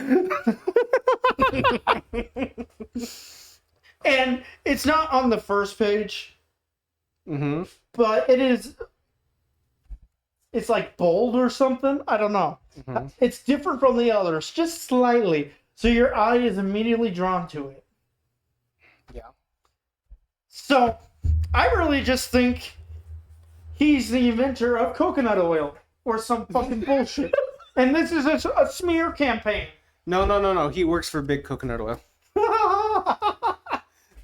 And it's not on the first page, Mm-hmm. but it's like bold or something. I don't know. Mm-hmm. It's different from the others, just slightly. So your eye is immediately drawn to it. Yeah. So I really just think he's the inventor of coconut oil or some fucking bullshit. And this is a smear campaign. No. He works for Big Coconut Oil.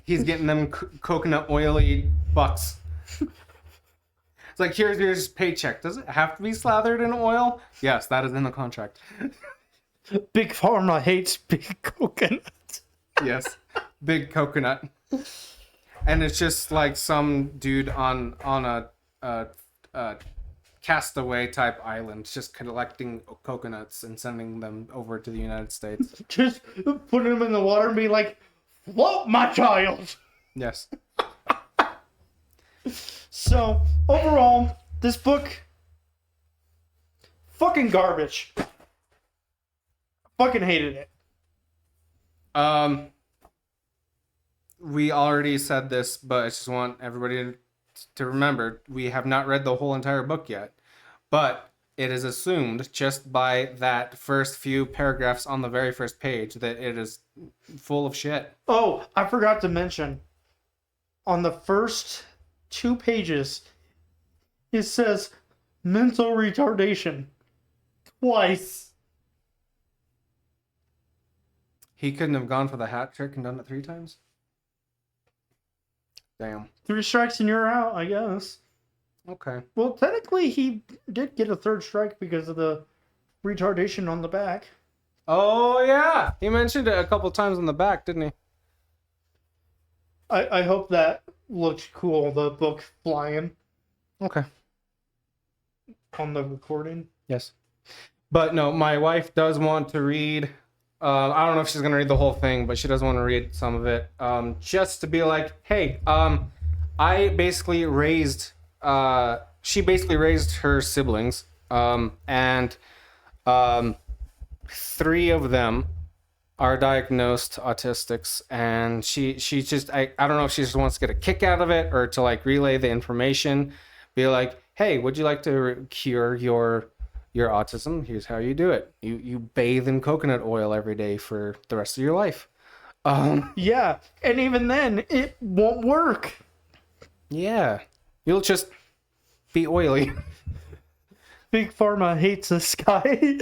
He's getting them coconut oily bucks. It's like, here's your paycheck. Does it have to be slathered in oil? Yes, that is in the contract. Big Pharma hates big coconut. Yes, Big Coconut. And it's just like some dude on a castaway type island, just collecting coconuts and sending them over to the United States. Just putting them in the water and be like, float, my child. Yes. So, overall, this book, fucking garbage. Fucking hated it. We already said this, but I just want everybody to remember, we have not read the whole entire book yet. But it is assumed just by that first few paragraphs on the very first page that it is full of shit. Oh, I forgot to mention, on the first 2 pages, it says mental retardation twice. He couldn't have gone for the hat trick and done it 3 times? Damn. 3 strikes and you're out, I guess. Okay. Well, technically, he did get a 3rd strike because of the retardation on the back. Oh, yeah. He mentioned it a couple times on the back, didn't he? I hope that looked cool, the book flying Okay. on the recording. Yes. But no, my wife does want to read. I don't know if she's going to read the whole thing, but she does want to read some of it. Just to be like, hey, I basically raised... she basically raised her siblings, and 3 of them are diagnosed autistics, and she just I don't know if she just wants to get a kick out of it or to like relay the information, be like, hey, would you like to cure your autism? Here's how you do it. You bathe in coconut oil every day for the rest of your life. Yeah, and even then, it won't work. Yeah, you'll just be oily. Big Pharma hates this guy.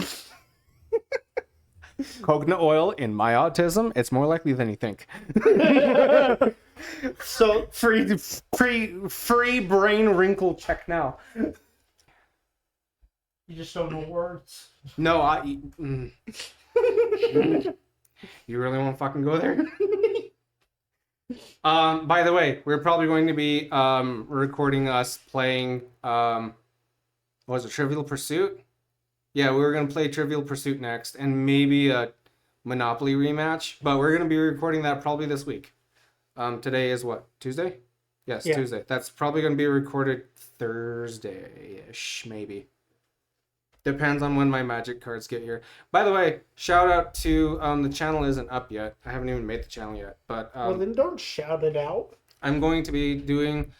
Coconut oil in my autism, it's more likely than you think. So Free brain wrinkle check now. you just don't know words. No, you really want to fucking go there? By the way, we're probably going to be recording us playing what was it, Trivial Pursuit? Yeah, we were gonna play Trivial Pursuit next, and maybe a Monopoly rematch. But we're gonna be recording that probably this week. Today is what, Tuesday? Yes, Yeah. Tuesday. That's probably gonna be recorded Thursday-ish, maybe. Depends on when my magic cards get here. By the way, shout out to the channel isn't up yet. I haven't even made the channel yet, but Well, then don't shout it out. I'm going to be doing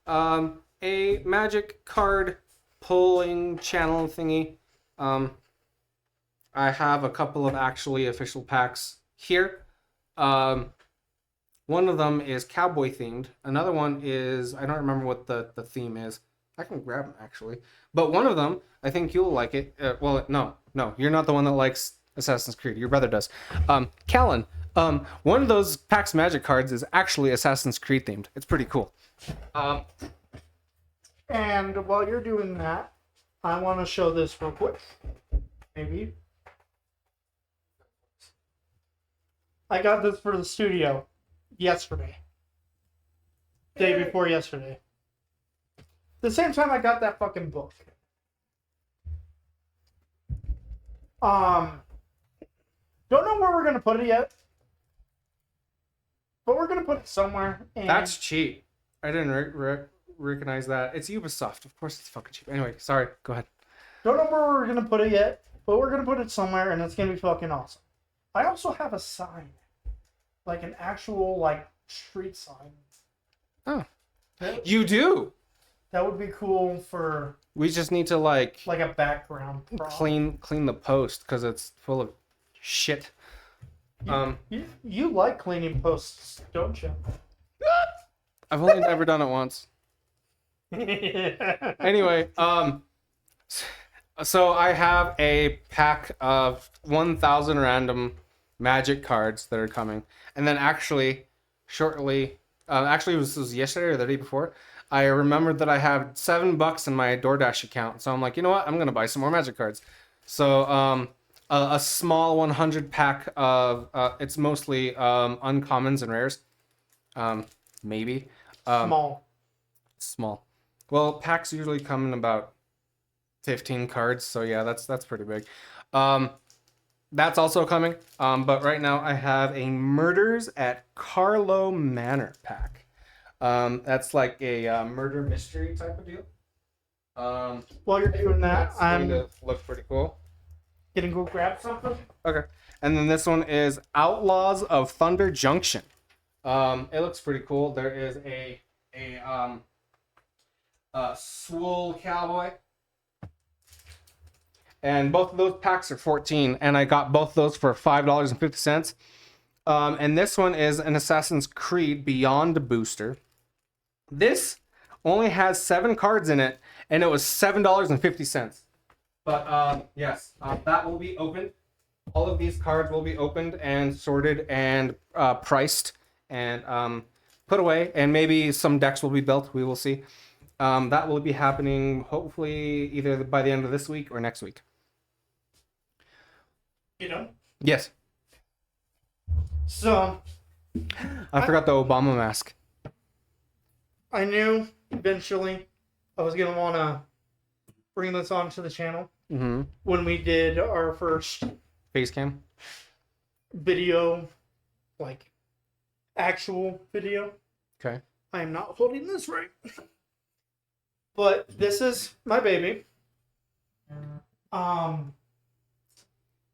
a magic card pulling channel thingy. I have a couple of actually official packs here. One of them is cowboy themed. Another one is, I don't remember what the theme is. I can grab them actually. But one of them, I think you'll like it. No, you're not the one that likes Assassin's Creed. Your brother does. Callan, one of those packs magic cards is actually Assassin's Creed themed. It's pretty cool. And while you're doing that, I want to show this real quick. Maybe. I got this for the studio yesterday. Day before yesterday. The same time I got that fucking book. Don't know where we're gonna put it yet. But we're gonna put it somewhere. And That's cheap. I didn't recognize that. It's Ubisoft. Of course it's fucking cheap. Anyway, sorry. Go ahead. don't know where we're gonna put it yet, but we're gonna put it somewhere and it's gonna be fucking awesome. I also have a sign. Like an actual like street sign. Oh. You do? That would be cool for We just need to like a background prop. clean the post because it's full of shit. You like cleaning posts, don't you? I've only ever done it once. Anyway, so I have a pack of 1,000 random magic cards that are coming, and then actually shortly, actually this was yesterday or the day before, I remembered that I have $7 in my DoorDash account, so I'm like, you know what, I'm gonna buy some more magic cards. So a small 100 pack of it's mostly uncommons and rares, maybe small. Well, packs usually come in about 15 cards, so yeah, that's pretty big. That's also coming, but right now I have a Murders at Carlow Manor pack. That's like a murder mystery type of deal. While you're doing that, That's going to look pretty cool. gonna go grab something. Okay, and then this one is Outlaws of Thunder Junction. It looks pretty cool. There is a Swoole Cowboy. And both of those packs are 14, and I got both those for $5.50. And this one is an Assassin's Creed Beyond booster. This only has 7 cards in it, and it was $7.50. But yes, that will be opened. All of these cards will be opened and sorted and priced and put away, and maybe some decks will be built. We will see. That will be happening hopefully either by the end of this week or next week. You know? Yes. So I forgot the Obama mask. I knew eventually I was gonna wanna bring this onto the channel when we did our first Face cam. video, like actual video. Okay. I am not holding this right. But this is my baby.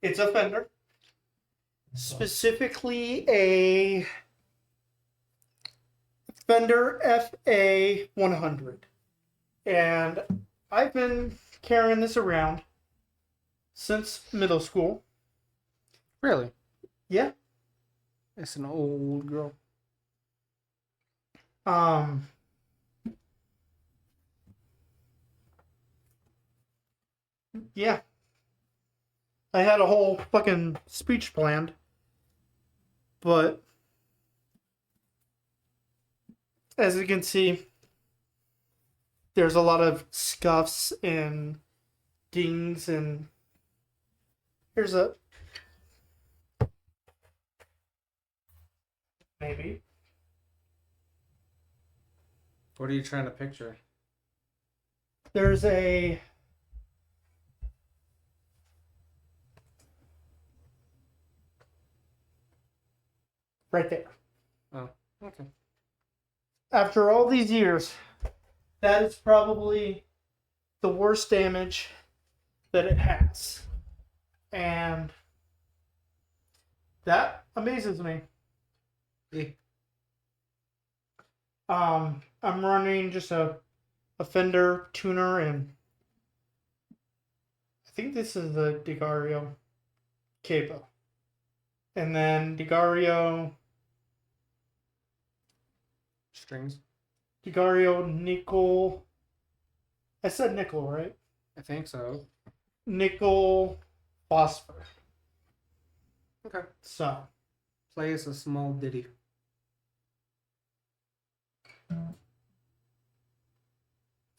It's a Fender. Specifically a Fender FA 100. And I've been carrying this around since middle school. Really? Yeah. It's an old girl. Yeah. I had a whole fucking speech planned. But as you can see, there's a lot of scuffs and dings, and here's a maybe. What are you trying to picture? There's a right there. Oh, okay. After all these years, that is probably the worst damage that it has. And that amazes me. Yeah. I'm running just a fender tuner, and I think this is the DiGario cable. And then DiGario Strings. nickel. I said nickel, right? I think so. Nickel phosphor. Okay. So, Play us a small ditty.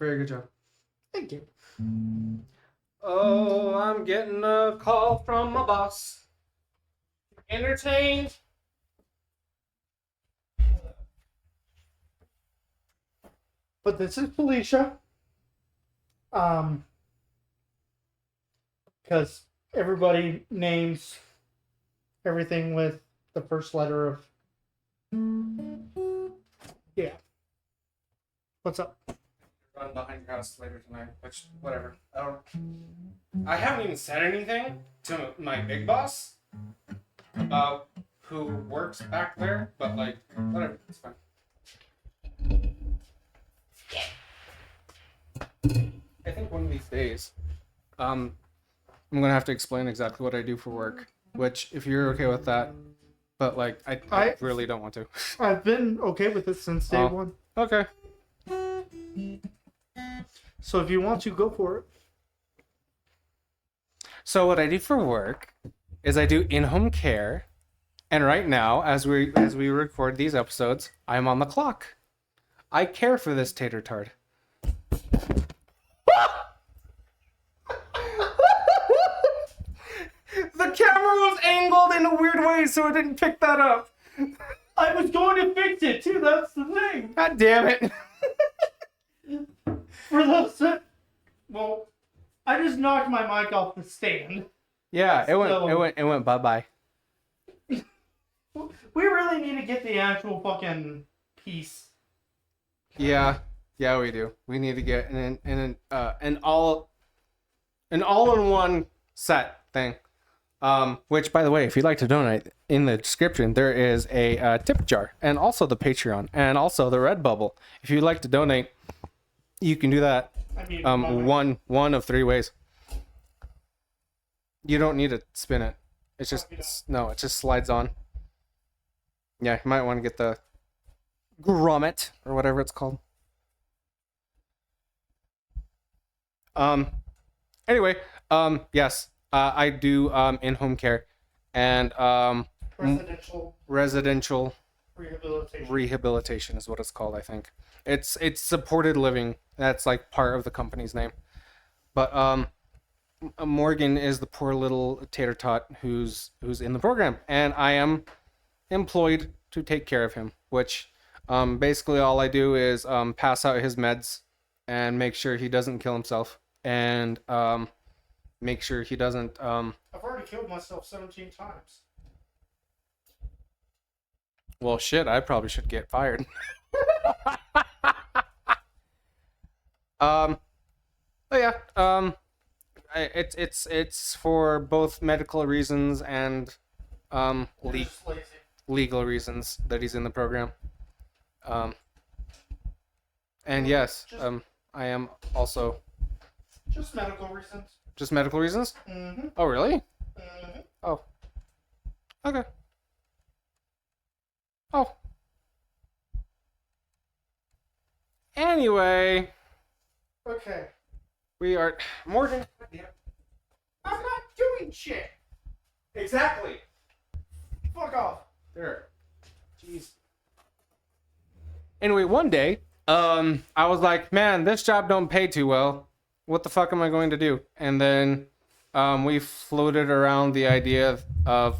Very good job. thank you. Oh, I'm getting a call from my boss. Entertained. But this is Felicia. Because everybody names everything with the first letter of. Yeah. What's up? Run behind your house later tonight, which, whatever. I haven't even said anything to my big boss about who works back there, but, like, whatever, it's fine. I think one of these days, I'm gonna have to explain exactly what I do for work, which, if you're okay with that, but, like, I really don't want to. I've been okay with it since day one. Okay. So if you want to, go for it. So what I do for work is I do in-home care, and right now, as we record these episodes, I'm on the clock. I care for this tater tart. The camera was angled in a weird way, so it didn't pick that up. I was going to fix it too. That's the thing. God damn it! For those that, well, I just knocked my mic off the stand. Yeah, it went bye-bye. We really need to get the actual fucking piece. Yeah, we do. We need to get an all-in-one set thing. Which, by the way, if you'd like to donate, in the description there is a tip jar, and also the Patreon, and also the Redbubble. If you'd like to donate, you can do that. I mean, one of 3 ways. You don't need to spin it. It just it just slides on. Yeah, you might want to get the grommet or whatever it's called. Anyway, yes, I do in-home care and residential rehabilitation is what it's called, I think. It's supported living. That's like part of the company's name. But Morgan is the poor little tater tot who's in the program, and I am employed to take care of him, which basically all I do is pass out his meds and make sure he doesn't kill himself, and make sure he doesn't I've already killed myself 17 times. Well, shit, I probably should get fired. But yeah, it's for both medical reasons and legal reasons that he's in the program. And yes, I am also just medical reasons. Just medical reasons? Mm-hmm. Oh, really? Mm-hmm. Oh. Okay. Oh. Anyway. Okay. We are... Morgan. I'm not doing shit. Exactly. Fuck off. There. Jeez. Anyway, one day, I was like, man, this job don't pay too well. What the fuck am I going to do? And then we floated around the idea of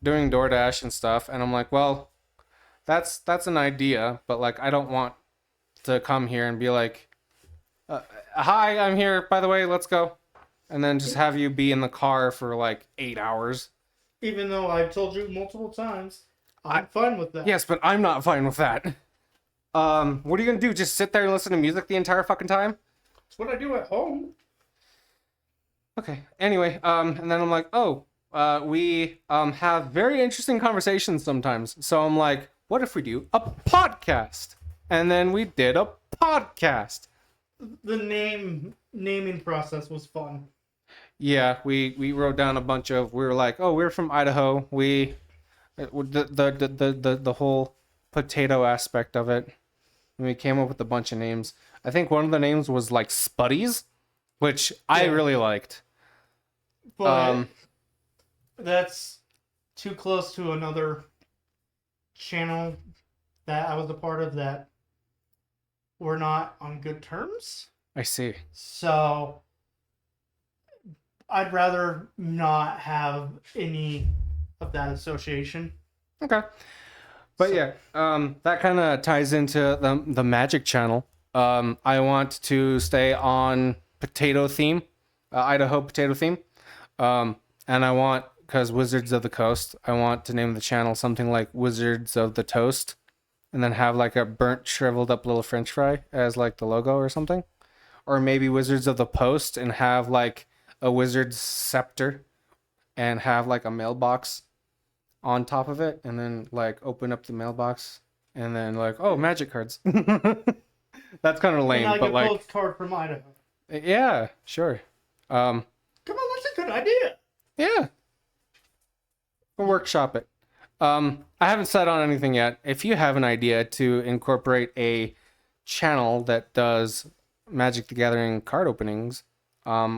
doing DoorDash and stuff. And I'm like, well, that's an idea, but like, I don't want to come here and be like, hi, I'm here. By the way, let's go. And then just have you be in the car for like 8 hours. Even though I've told you multiple times, I'm fine with that. Yes, but I'm not fine with that. What are you gonna do? Just sit there and listen to music the entire fucking time? That's what I do at home. Okay. Anyway, and then I'm like, oh, we have very interesting conversations sometimes. So I'm like, what if we do a podcast? And then we did a podcast. The naming process was fun. Yeah, we wrote down a bunch of. We were like, oh, we're from Idaho. The whole potato aspect of it. And we came up with a bunch of names. I think one of the names was like Spuddies, which I really liked. But that's too close to another channel that I was a part of that we're not on good terms. I see. So I'd rather not have any of that association. Okay. But yeah, that kind of ties into the Magic channel. I want to stay on potato theme, Idaho potato theme. And I want, because Wizards of the Coast, I want to name the channel something like Wizards of the Toast. And then have like a burnt, shriveled up little French fry as like the logo or something. Or maybe Wizards of the Post and have like a wizard's scepter and have like a mailbox on top of it, and then like open up the mailbox and then like, oh, magic cards. That's kind of lame, but like postcard from Idaho. Yeah, sure. Come on, that's a good idea. Yeah. We'll workshop it. I haven't set on anything yet. If you have an idea to incorporate a channel that does Magic the Gathering card openings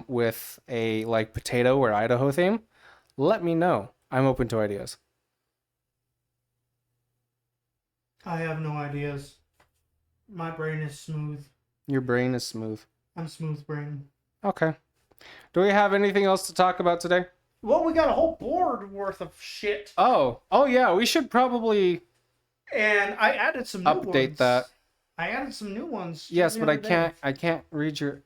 with a like potato or Idaho theme, let me know. I'm open to ideas. I have no ideas. My brain is smooth. Your brain is smooth. I'm smooth brain. Okay. Do we have anything else to talk about today? Well, we got a whole board worth of shit. Oh yeah, we should probably and I added some new update ones. that. I added some new ones. Yes, but I can't read your.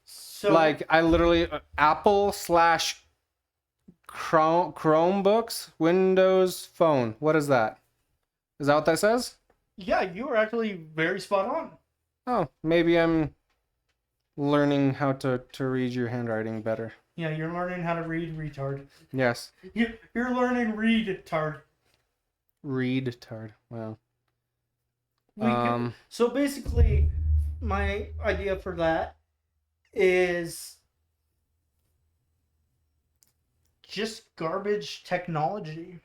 So like I literally Apple / Chromebooks, Windows Phone. What is that? Is that what that says? Yeah, you were actually very spot on. Oh, maybe I'm learning how to read your handwriting better. Yeah, you're learning how to read retard. Yes. You're learning read tard. Read tard. Wow. So basically, my idea for that is just garbage technology.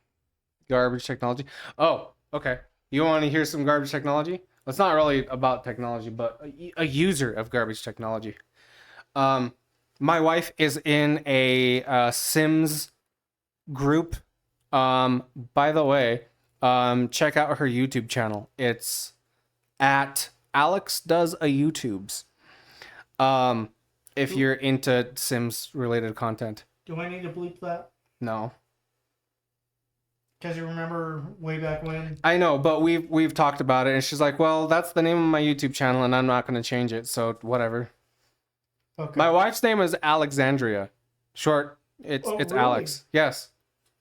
Garbage technology. Oh, okay. You want to hear some garbage technology? It's not really about technology, but a user of garbage technology. My wife is in a Sims group. By the way, check out her YouTube channel. It's at Alex Does a YouTubes. If you're into Sims related content. Do I need to bleep that? No. Because you remember way back when? I know, but we've talked about it, and she's like, well, that's the name of my YouTube channel, and I'm not going to change it, so whatever. Okay. My wife's name is Alexandria. Short, it's really? Alex. Yes.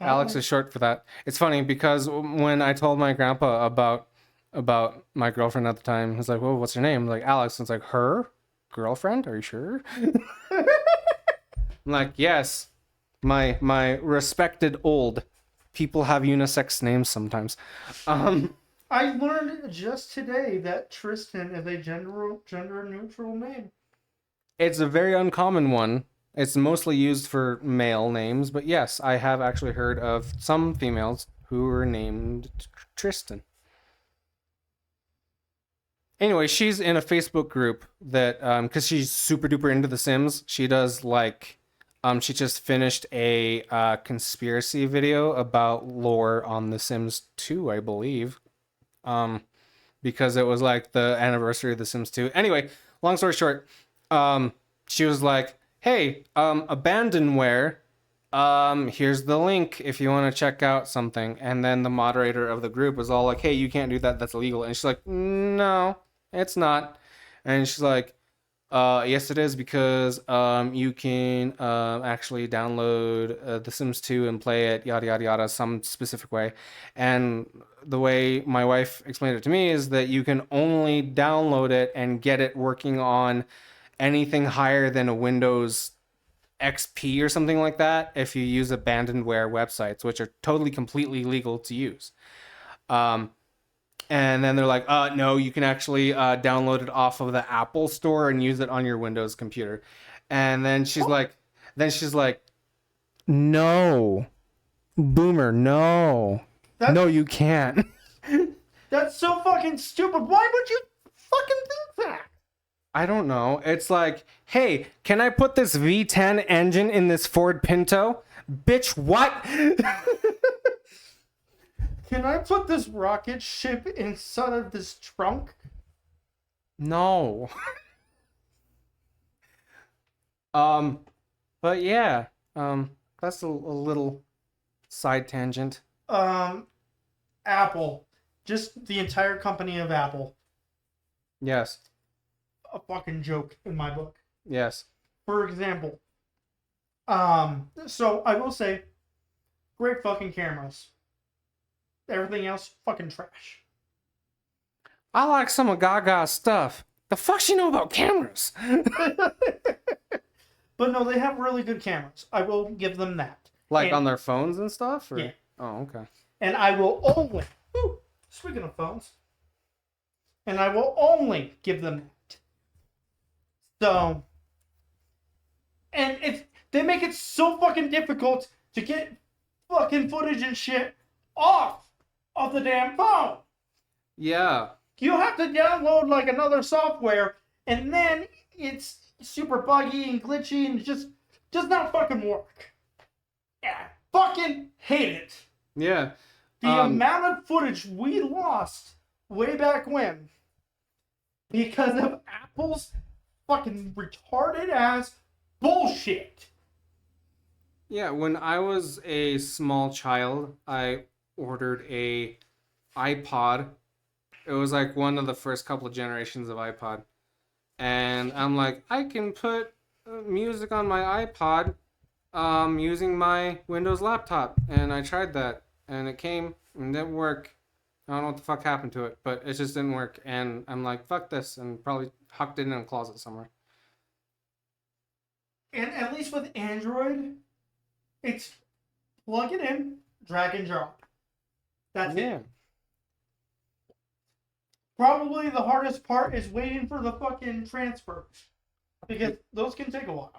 Oh. Alex is short for that. It's funny, because when I told my grandpa about my girlfriend at the time, he's like, well, what's her name? I'm like, Alex. And it's like, her? Girlfriend? Are you sure? I'm like, yes. My respected old... People have unisex names sometimes. I learned just today that Tristan is a gender neutral name. It's a very uncommon one. It's mostly used for male names, but yes, I have actually heard of some females who were named Tristan. Anyway, she's in a Facebook group that, because she's super duper into The Sims, she does like... she just finished a conspiracy video about lore on The Sims 2, I believe. because it was like the anniversary of The Sims 2. Anyway, long story short, she was like, "Hey, Abandonware, here's the link if you want to check out something." And then the moderator of the group was all like, "Hey, you can't do that. That's illegal." And she's like, "No, it's not." And she's like, yes, it is, because you can actually download The Sims 2 and play it, yada yada yada, some specific way. And the way my wife explained it to me is that you can only download it and get it working on anything higher than a Windows XP or something like that if you use abandonware websites, which are totally completely legal to use. And then they're like, no, you can actually download it off of the Apple Store and use it on your Windows computer. And then she's like, no, Boomer, no, no, you can't. That's so fucking stupid. Why would you fucking think that? I don't know. It's like, hey, can I put this V10 engine in this Ford Pinto? Bitch, what? Can I put this rocket ship inside of this trunk? No. But yeah, that's a little side tangent. Apple. Just the entire company of Apple. Yes. A fucking joke in my book. Yes. For example, so I will say, great fucking cameras. Everything else, fucking trash. I like some of Gaga's stuff. The fuck she know about cameras? But no, they have really good cameras. I will give them that. Like on their phones and stuff? Or? Yeah. Oh, okay. And I will only, speaking of phones, and I will only give them that. So, and they make it so fucking difficult to get fucking footage and shit off of the damn phone. Yeah. You have to download like another software, and then it's super buggy and glitchy and just does not fucking work. Yeah, fucking hate it. Yeah. The amount of footage we lost way back when because of Apple's fucking retarded ass bullshit. Yeah, when I was a small child, I ordered a iPod. It was like one of the first couple of generations of iPod. And I'm like, I can put music on my iPod using my Windows laptop. And I tried that, and it came and didn't work. I don't know what the fuck happened to it, but it just didn't work. And I'm like, fuck this, and probably hucked it in a closet somewhere. And at least with Android, it's plug it in, drag and drop. That's it. Probably the hardest part is waiting for the fucking transfer. Because those can take a while.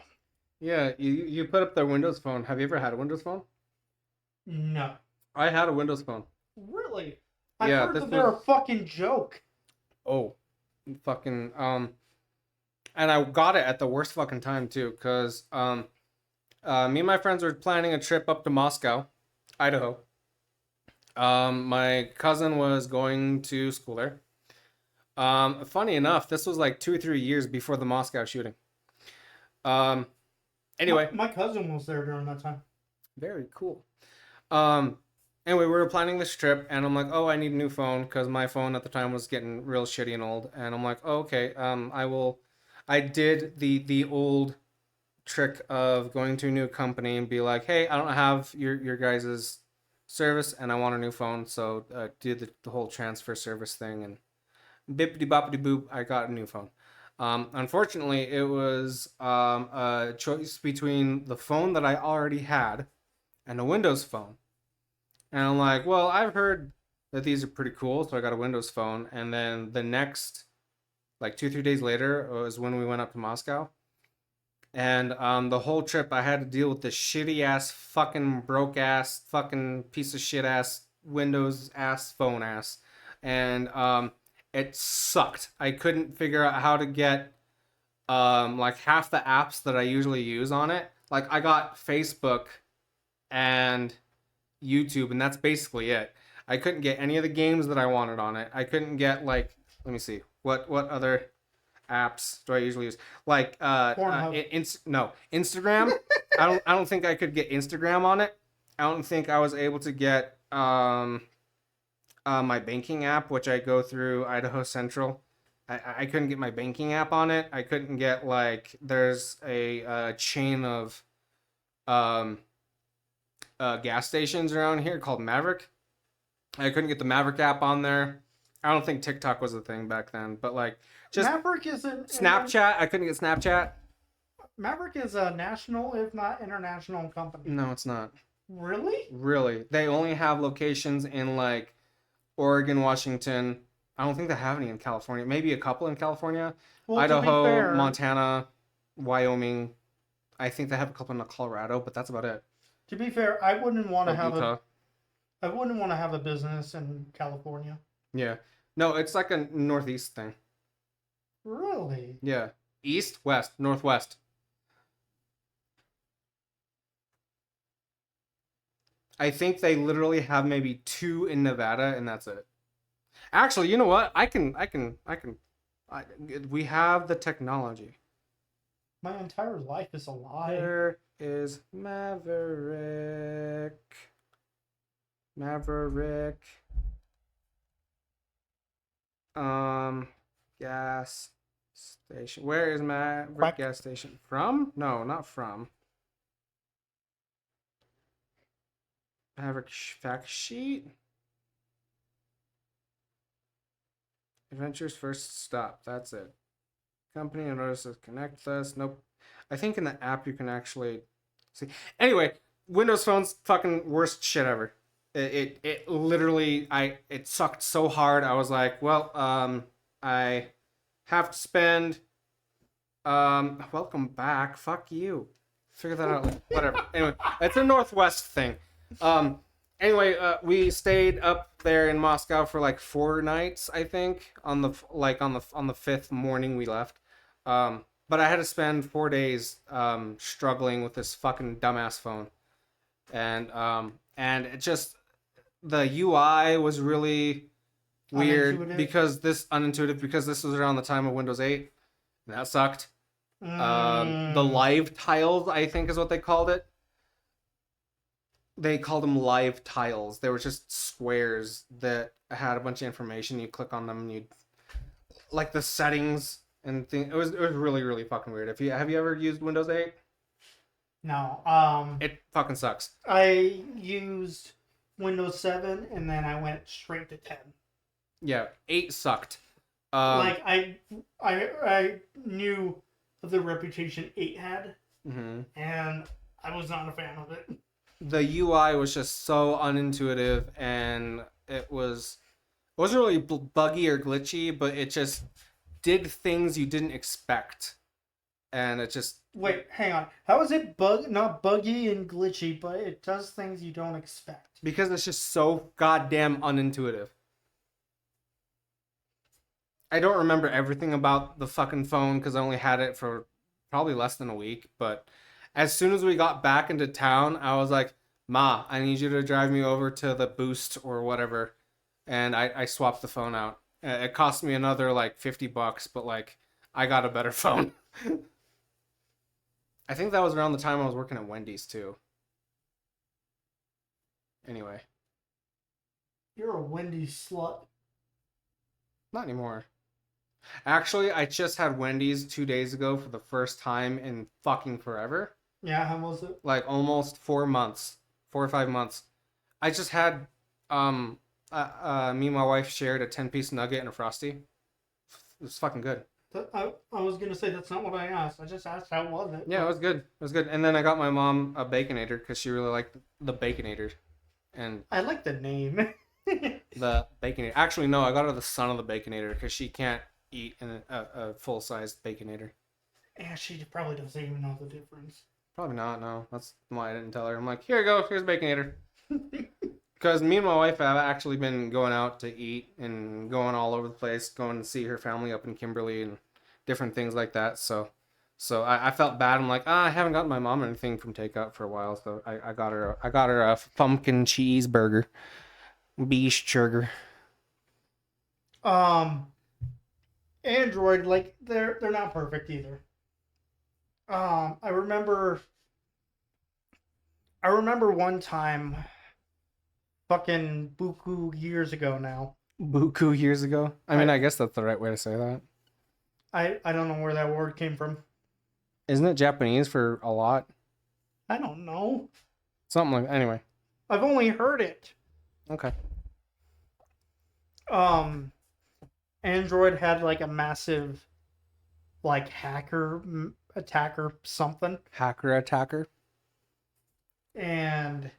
Yeah, you put up their Windows Phone. Have you ever had a Windows Phone? No. I had a Windows Phone. Really? I heard that they're a fucking joke. Oh, fucking and I got it at the worst fucking time too, because me and my friends were planning a trip up to Moscow, Idaho. My cousin was going to school there. Funny enough, this was like 2 or 3 years before the Moscow shooting. Anyway, my cousin was there during that time. Very cool. Anyway, we were planning this trip, and I'm like, oh, I need a new phone, because my phone at the time was getting real shitty and old. And I'm like, oh, okay, I did the old trick of going to a new company and be like, hey, I don't have your guys' service, and I want a new phone, so did the whole transfer service thing, and bippity boppity boop, I got a new phone. Unfortunately, it was a choice between the phone that I already had and a Windows phone. And I'm like, well, I've heard that these are pretty cool, so I got a Windows phone. And then the next, like 2-3 days later, was when we went up to Moscow. And the whole trip, I had to deal with this shitty ass, fucking broke ass, fucking piece of shit ass, Windows ass, phone ass. And it sucked. I couldn't figure out how to get like half the apps that I usually use on it. Like I got Facebook and YouTube, and that's basically it. I couldn't get any of the games that I wanted on it. I couldn't get like, let me see, what other apps do I usually use? Like no, Instagram. I don't think I could get Instagram on it. I don't think I was able to get my banking app, which I go through Idaho Central. I couldn't get my banking app on it. I couldn't get like there's a chain of um gas stations around here called Maverick. I couldn't get the Maverick app on there. I don't think TikTok was a thing back then, but like just Maverick isn't Snapchat. I couldn't get Snapchat. Maverick is a national, if not international, company. No, it's not. Really? Really, they only have locations in like Oregon, Washington. I don't think they have any in California. Maybe a couple in California. Well, Idaho, fair, Montana, Wyoming. I think they have a couple in Colorado, but that's about it. To be fair, I wouldn't want to have Utah. I wouldn't want to have a business in California. Yeah. No, it's like a northeast thing. Really? Yeah. East, west, northwest. I think they literally have maybe 2 in Nevada, and that's it. Actually, you know what? We have the technology. My entire life is a lie. There is Maverick. Gas station. Where is Maverick gas station? From? No, not from. Maverick fact sheet. Adventure's first stop. That's it. Company notices connect us. Nope. I think in the app you can actually see. Anyway, Windows Phone's fucking worst shit ever. It literally it sucked so hard. I was like, well, I have to spend welcome back. Fuck you. Figure that out later. Whatever. Anyway, it's a Northwest thing. Anyway, we stayed up there in Moscow for like 4 nights, I think. On the 5th morning we left. But I had to spend 4 days struggling with this fucking dumbass phone. And it just the UI was really weird because this was around the time of Windows 8. And that sucked. The live tiles, I think is what they called it. They called them live tiles. They were just squares that had a bunch of information. You click on them and you'd like the settings and thing. It was really, really fucking weird. Have you ever used Windows 8? No. It fucking sucks. I used Windows 7 and then I went straight to 10. Yeah, 8 sucked. Like I knew of the reputation 8 had, and I was not a fan of it. The UI was just so unintuitive, and it wasn't really buggy or glitchy, but it just did things you didn't expect, and it just wait. Hang on. How is it not buggy and glitchy, but it does things you don't expect? Because it's just so goddamn unintuitive. I don't remember everything about the fucking phone because I only had it for probably less than a week. But as soon as we got back into town, I was like, Ma, I need you to drive me over to the Boost or whatever. And I swapped the phone out. It cost me another like $50, but like I got a better phone. I think that was around the time I was working at Wendy's too. Anyway. You're a Wendy's slut. Not anymore. Actually, I just had Wendy's 2 days ago for the first time in fucking forever. Yeah, how was it? Like almost 4 months. 4 or 5 months. I just had me and my wife shared a 10-piece nugget and a Frosty. It was fucking good. I was gonna say that's not what I asked. I just asked how was it. Yeah, it was good. It was good. And then I got my mom a Baconator because she really liked the Baconator. And I like the name. The Baconator. Actually, no, I got her the son of the Baconator because she can't eat a full-sized Baconator. Yeah, she probably doesn't even know the difference. Probably not, no. That's why I didn't tell her. I'm like, here you go, here's Baconator. Because me and my wife have actually been going out to eat and going all over the place, going to see her family up in Kimberly and different things like that. So I felt bad. I'm like, I haven't gotten my mom anything from takeout for a while, so I got her a pumpkin cheeseburger. Beast sugar. Android, like they're not perfect either. I remember one time, fucking buku years ago now. Buku years ago. I mean, I guess that's the right way to say that. I don't know where that word came from. Isn't it Japanese for a lot? I don't know. Something like anyway. I've only heard it. Okay. Android had like a massive, like attacker something, Hacker attacker. and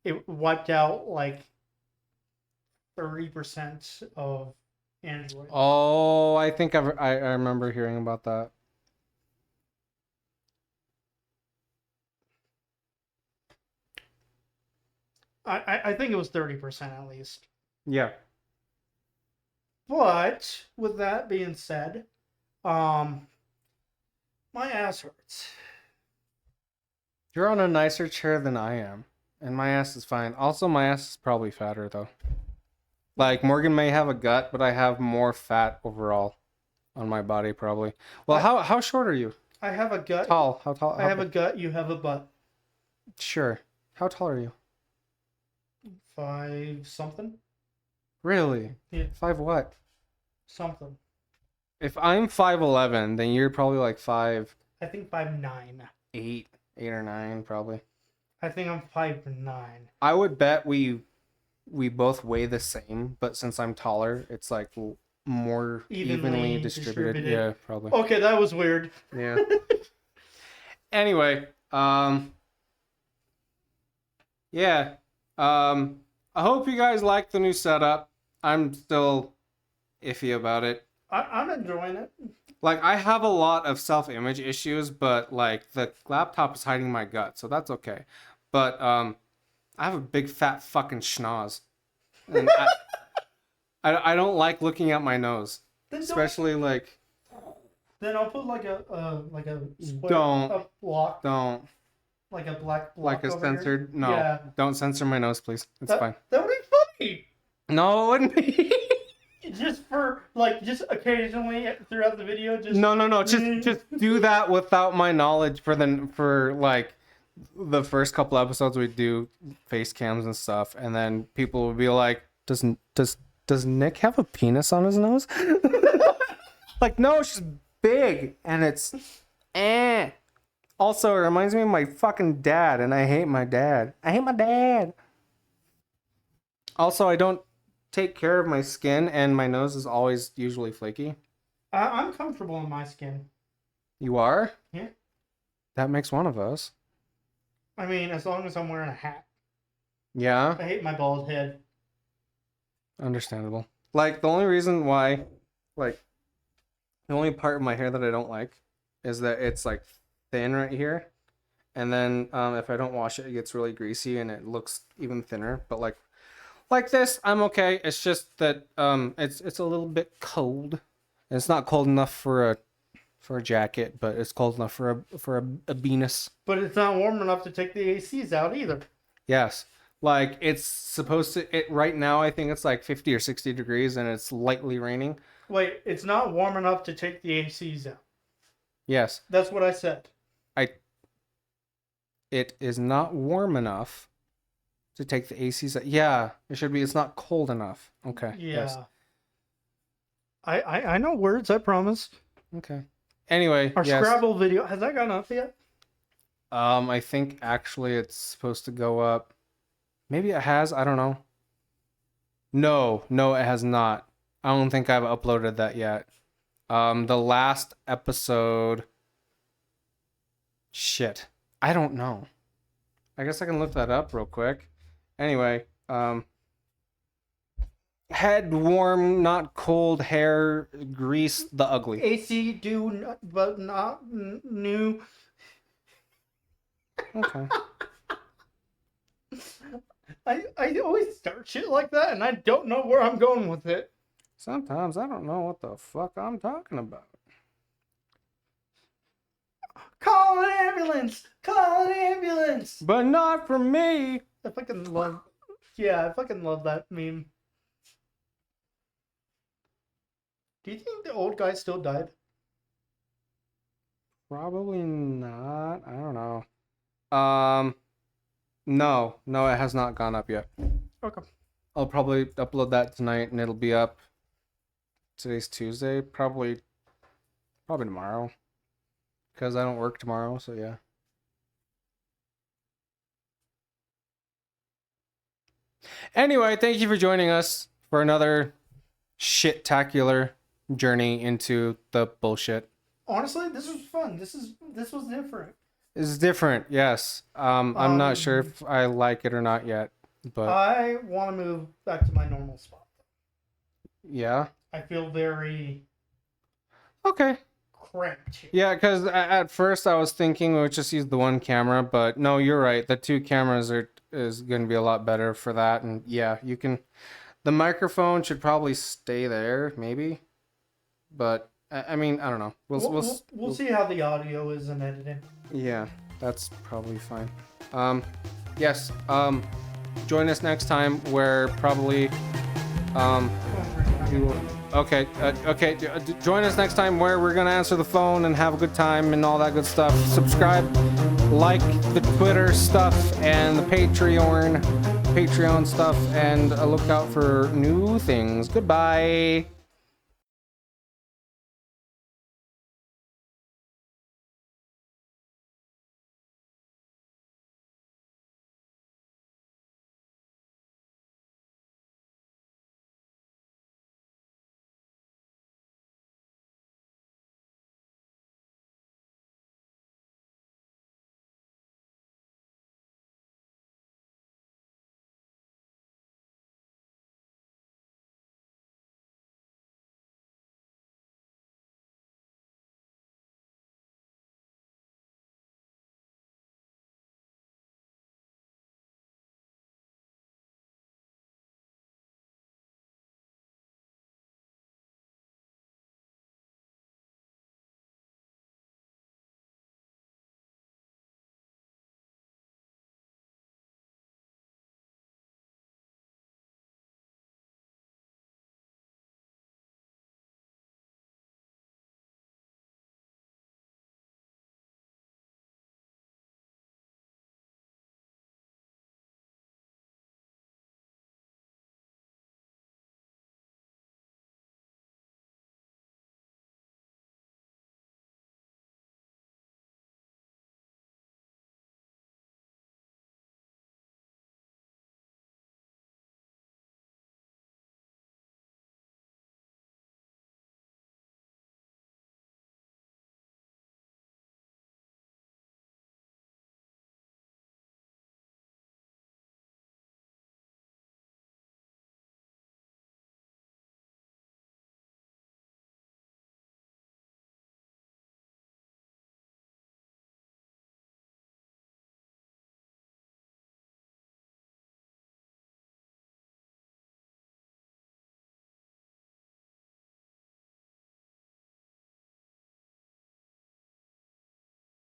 it wiped out like 30% of Android. Oh, I think I remember hearing about that. I think it was 30% at least. Yeah. But with that being said, my ass hurts. You're on a nicer chair than I am, and my ass is fine. Also, my ass is probably fatter though. Like Morgan may have a gut, but I have more fat overall on my body probably. Well, how short are you? I have a gut. Tall. How tall? I have a gut. You have a butt. Sure. How tall are you? 5 something. Really? Yeah. 5 what? Something. If I'm 5'11", then you're probably like 5'8", I think 5'9". 8 or 9 probably. I think I'm 5'9". I would bet we both weigh the same, but since I'm taller, it's like more evenly distributed. Yeah, probably. Okay, that was weird. Yeah. Anyway, yeah. I hope you guys like the new setup. I'm still iffy about it. I'm enjoying it. Like, I have a lot of self-image issues, but like the laptop is hiding my gut, so that's okay. But I have a big fat fucking schnoz, and I don't like looking at my nose, especially like. Then I'll put like a square, Don't. a block, Don't. like a black block. Like a over censored. here. No. Yeah. Don't censor my nose, please. It's fine. That would be funny. No, it wouldn't be. Just occasionally throughout the video. No. Just do that without my knowledge for like the first couple episodes we do face cams and stuff, and then people would be like, does Nick have a penis on his nose? Like, no, it's just big and it's Also, it reminds me of my fucking dad, and I hate my dad. I hate my dad. Also, I don't take care of my skin, and my nose is always usually flaky. I'm comfortable in my skin. You are? Yeah. That makes one of us. I mean, as long as I'm wearing a hat. Yeah? I hate my bald head. Understandable. Like, the only reason why, like, the only part of my hair that I don't like is that it's, like, thin right here. And then if I don't wash it, it gets really greasy and it looks even thinner. But, like this, I'm okay. It's just that it's a little bit cold. It's not cold enough for a jacket, but it's cold enough for a Venus. But it's not warm enough to take the ACs out either. Yes. Like, it's supposed to, right now I think it's like 50 or 60 degrees and it's lightly raining. Wait, it's not warm enough to take the ACs out. Yes. That's what I said. It is not warm enough to take the ACs out. Yeah, it should be. It's not cold enough. Okay. Yeah. Yes. I know words, I promise. Okay. Anyway, Our yes. Scrabble video, has that gone up yet? I think actually it's supposed to go up. Maybe it has. I don't know. No, it has not. I don't think I've uploaded that yet. The last episode. Shit. I don't know. I guess I can look that up real quick. Anyway, head warm, not cold, hair grease, the ugly. AC do, but not new. Okay. I always start shit like that, and I don't know where I'm going with it. Sometimes I don't know what the fuck I'm talking about. Call an ambulance! Call an ambulance! But not for me. I fucking love. Yeah, I fucking love that meme. Do you think the old guy still died? Probably not. I don't know. No, it has not gone up yet. Okay. I'll probably upload that tonight, and it'll be up. Today's Tuesday, probably tomorrow, because I don't work tomorrow. So yeah. Anyway, thank you for joining us for another shit-tacular journey into the bullshit. Honestly, this was fun. This was different. It's different, yes. I'm not sure if I like it or not yet, but I want to move back to my normal spot. yeah. I feel very Okay. cramped here. Yeah, because at first I was thinking we would just use the one camera, but no, you're right. The two cameras is going to be a lot better for that, and yeah, you can. The microphone should probably stay there, maybe, but I mean, I don't know. We'll see how the audio is in editing. Yeah, that's probably fine. Yes. Join us next time where probably we will. Okay. Join us next time where we're gonna answer the phone and have a good time and all that good stuff. Subscribe, like the Twitter stuff and the Patreon stuff, and look out for new things. Goodbye.